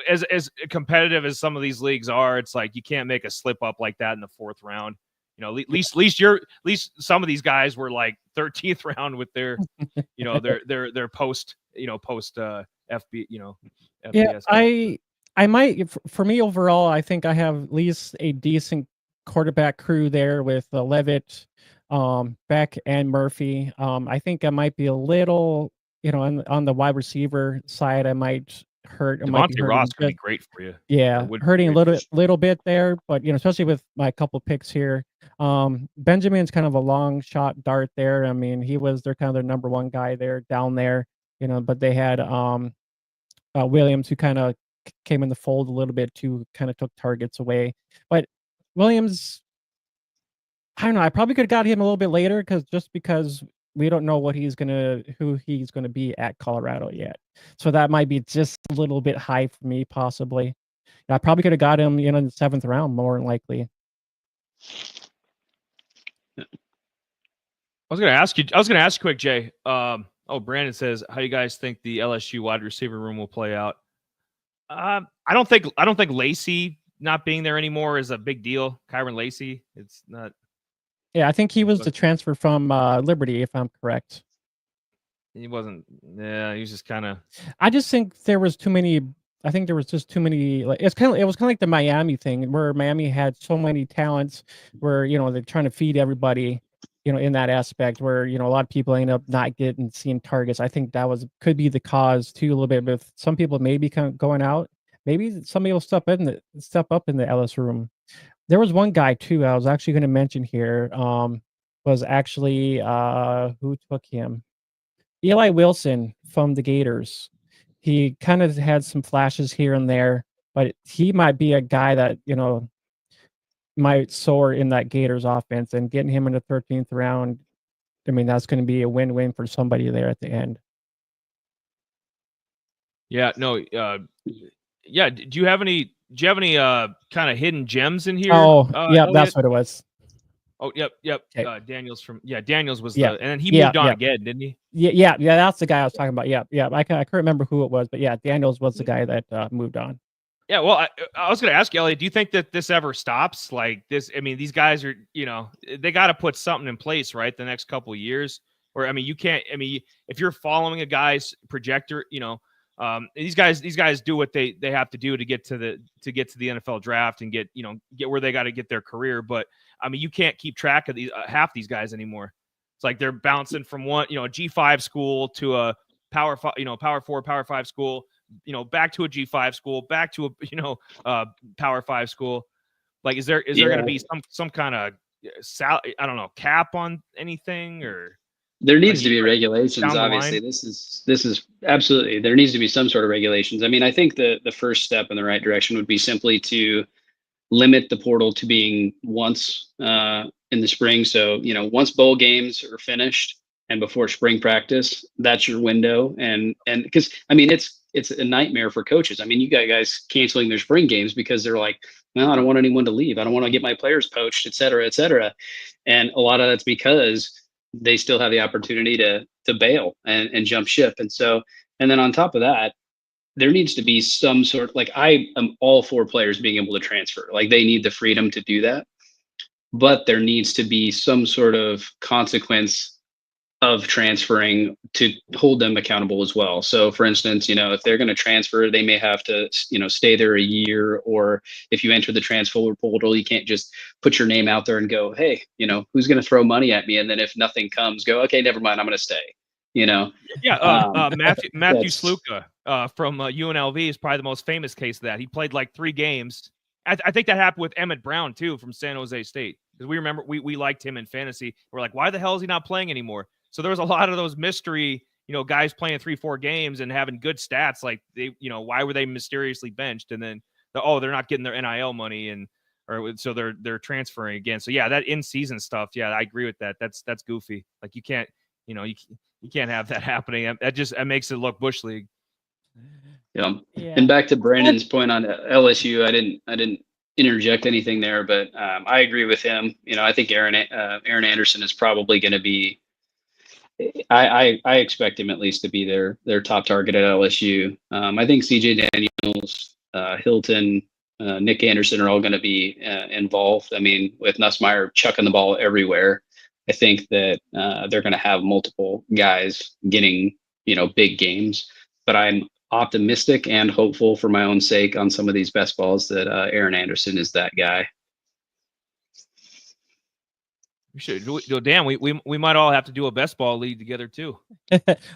as competitive as some of these leagues are. It's like you can't make a slip up like that in the 4th round. At least some of these guys were like 13th round with their their post FB Yeah, FBS. I might, for me overall, I think I have at least a decent quarterback crew there with Levitt, Beck, and Murphy. I think I might be a little, on the wide receiver side, I might hurt. I might be Devontae Ross hurting could be great for you. Yeah, hurting a little bit there, but especially with my couple picks here. Benjamin's kind of a long shot dart there. I mean, they're kind of their number one guy there down there, but they had Williams, who kind of came in the fold a little bit too, kind of took targets away. But Williams, I don't know, I probably could have got him a little bit later because we don't know who he's gonna be at Colorado yet. So that might be just a little bit high for me, possibly. I probably could have got him, in the 7th round, more than likely. I was gonna ask you quick, Jay. Brandon says, how do you guys think the LSU wide receiver room will play out? I don't think Lacey not being there anymore is a big deal. Kyron Lacey, it's not. Yeah, I think he was the transfer from Liberty, if I'm correct. He wasn't. Yeah, he was just kind of. I just think there was too many. I think there was just too many. It was kind of like the Miami thing, where Miami had so many talents, where they're trying to feed everybody, in that aspect, where a lot of people end up not seeing targets. I think that could be the cause too, a little bit. With some people maybe kind of going out, maybe somebody will step up in the LS room. There was one guy too I was actually going to mention here. Was actually who took him? Eli Wilson from the Gators. He kind of had some flashes here and there, but he might be a guy that might soar in that Gators offense, and getting him in the 13th round. I mean, that's going to be a win-win for somebody there at the end. Yeah. No. Yeah. Do you have any kind of hidden gems in here? Oh, yeah, Elliot? that's what it was. Oh, yep. Okay. Daniels was Yeah. and then he moved on again, didn't he? Yeah, that's the guy I was talking about. Yeah. I can't remember who it was, but yeah, Daniels was the guy that moved on. Yeah, well, I was going to ask you, Elliot, do you think that this ever stops? Like this, I mean, these guys are, they got to put something in place, right? The next couple of years, or I mean, you can't. I mean, if you're following a guy's projector, these guys do what they have to do to get to the NFL draft and get where they got to get their career. But I mean, you can't keep track of these half these guys anymore. It's like they're bouncing from one, a G5 school to a Power 4, Power 5 school. Back to a G5 school, back to a Power 5 school. Like, is there going to be some kind of I don't know, cap on anything, or there needs to be regulations? Obviously, this is absolutely, there needs to be some sort of regulations. I mean, I think the first step in the right direction would be simply to limit the portal to being once in the spring. So, once bowl games are finished and before spring practice, that's your window. And because I mean, it's it's a nightmare for coaches. I mean, you got guys canceling their spring games because they're like, no, I don't want anyone to leave. I don't want to get my players poached, et cetera, et cetera. And a lot of that's because they still have the opportunity to bail and jump ship. And so, and then on top of that, there needs to be some sort, like, I am all for players being able to transfer. Like, they need the freedom to do that, but there needs to be some sort of consequence of transferring to hold them accountable as well. So for instance, if they're going to transfer, they may have to, stay there a year, or if you enter the transfer portal, you can't just put your name out there and go, hey, who's going to throw money at me? And then if nothing comes, go, okay, never mind, I'm going to stay, Yeah. Matthew Sluka from UNLV is probably the most famous case of that. He played like 3 games. I think that happened with Emmett Brown too, from San Jose State. Because we remember we liked him in fantasy. We're like, why the hell is he not playing anymore? So there was a lot of those mystery, guys playing 3-4 games and having good stats. Like, they, why were they mysteriously benched? And then they're not getting their NIL money, so they're transferring again. So yeah, that in-season stuff. Yeah, I agree with that. That's goofy. Like, you can't, you can't have that happening. That makes it look bush league. Yeah. And back to Brandon's point on LSU, I didn't interject anything there, but I agree with him. I think Aaron Anderson is probably going to be. I expect him at least to be their top target at LSU. I think CJ Daniels, Hilton, Nick Anderson are all going to be involved. I mean, with Nussmeier chucking the ball everywhere, I think that they're going to have multiple guys getting big games. But I'm optimistic and hopeful for my own sake on some of these best balls that Aaron Anderson is that guy. We should. Dan, we might all have to do a best ball league together too.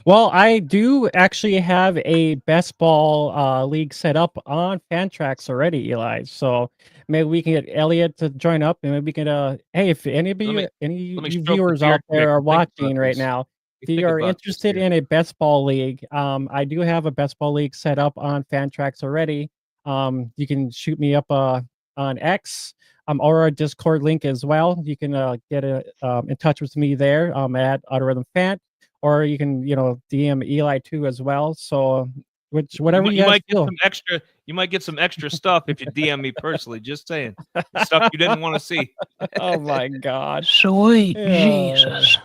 Well, I do actually have a best ball league set up on Fantrax already, Eli. So maybe we can get Elliot to join up, and maybe we can. Hey, if any of you viewers out there are watching right now, if you are interested in a best ball league, I do have a best ball league set up on Fantrax already. You can shoot me up on X. Or our Discord link as well. You can get in touch with me there at Autorhythm Fan, or you can DM Eli too as well. So whatever you might get some extra. You might get some extra stuff if you DM me personally. Just saying, stuff you didn't want to see. Oh my God, sweet Jesus.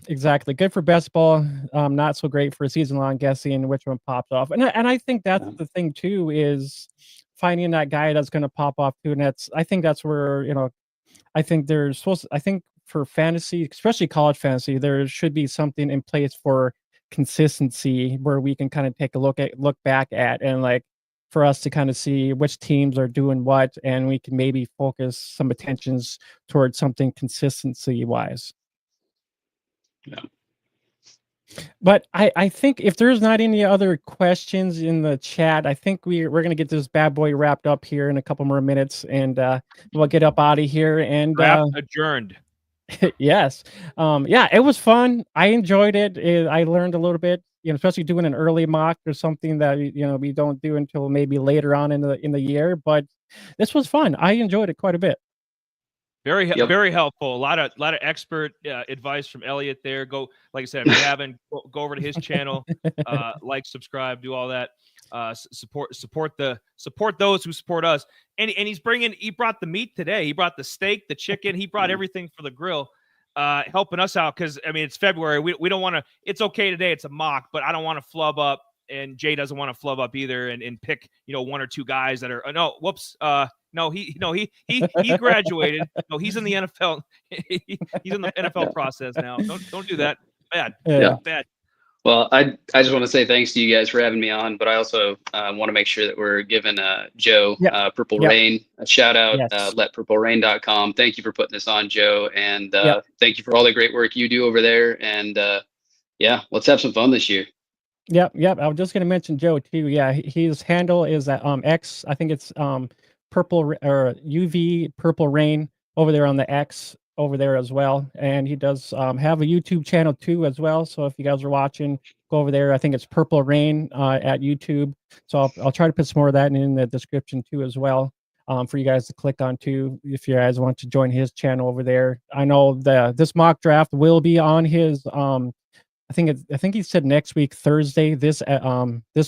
Exactly. Good for best ball. Not so great for season long, guessing which one pops off. And I think that's the thing too, is finding that guy that's going to pop off too. And I think that's where, I think for fantasy, especially college fantasy, there should be something in place for consistency where we can kind of take a look back at, and like for us to kind of see which teams are doing what, and we can maybe focus some attentions towards something consistency wise. Yeah. But I think if there's not any other questions in the chat, I think we're going to get this bad boy wrapped up here in a couple more minutes, and we'll get up out of here and adjourned. Yes. Yeah, it was fun. I enjoyed it. I learned a little bit, especially doing an early mock or something that we don't do until maybe later on in the year. But this was fun. I enjoyed it quite a bit. Very helpful. A lot of expert advice from Elliot there. Go, like I said, if you haven't, go over to his channel, like, subscribe, do all that. Support those who support us. And he brought the meat today. He brought the steak, the chicken. He brought everything for the grill, helping us out. Because I mean, it's February. We don't want to. It's okay today. It's a mock, but I don't want to flub up, and Jay doesn't want to flub up either, and pick 1 or 2 guys that are No, he graduated. No, he's in the NFL. He's in the NFL process now. Don't do that. Bad. Yeah. Bad. Well, I just want to say thanks to you guys for having me on, but I also want to make sure that we're giving Joe Purple Rain a shout out. Yes. Letpurplerain.com. Thank you for putting this on, Joe, and thank you for all the great work you do over there. And let's have some fun this year. Yep. I was just going to mention Joe too. Yeah, his handle is at X. I think it's purple or UV Purple Rain over there on the X over there as well. And he does have a YouTube channel too as well. So if you guys are watching, go over there. I think it's Purple Rain at YouTube. So I'll try to put some more of that in the description too as well, for you guys to click on too if you guys want to join his channel over there. I know this mock draft will be on his I think he said next week Thursday. This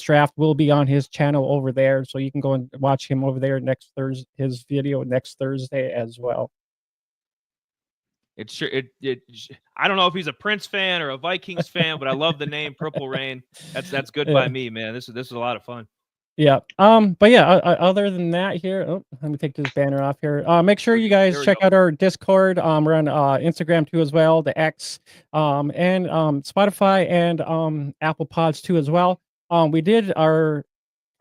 draft will be on his channel over there, so you can go and watch him over there next Thursday. His video next Thursday as well. It's sure I don't know if he's a Prince fan or a Vikings fan, but I love the name Purple Rain. That's good by me, man. This is a lot of fun. Yeah. But yeah, other than that here, let me take this banner off here. Make sure you guys check out our Discord. We're on Instagram too as well, the X, and Spotify and Apple Pods too as well. We did our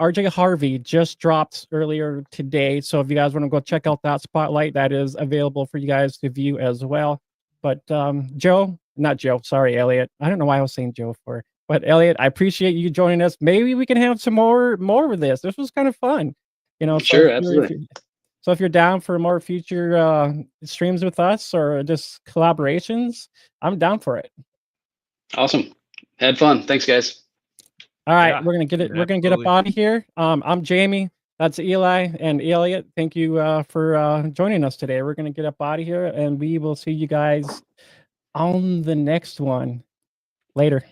RJ Harvey just dropped earlier today, so if you guys want to go check out that spotlight, that is available for you guys to view as well. But Elliot. I don't know why I was saying Joe for. But Elliot, I appreciate you joining us. Maybe we can have some more of this. This was kind of fun, Sure, absolutely. So if you're down for more future streams with us or just collaborations, I'm down for it. Awesome. Had fun. Thanks, guys. All right, Yeah, we're gonna get it. We're gonna get up out of here. I'm Jamie. That's Eli and Elliot. Thank you for joining us today. We're gonna get up out of here, and we will see you guys on the next one. Later.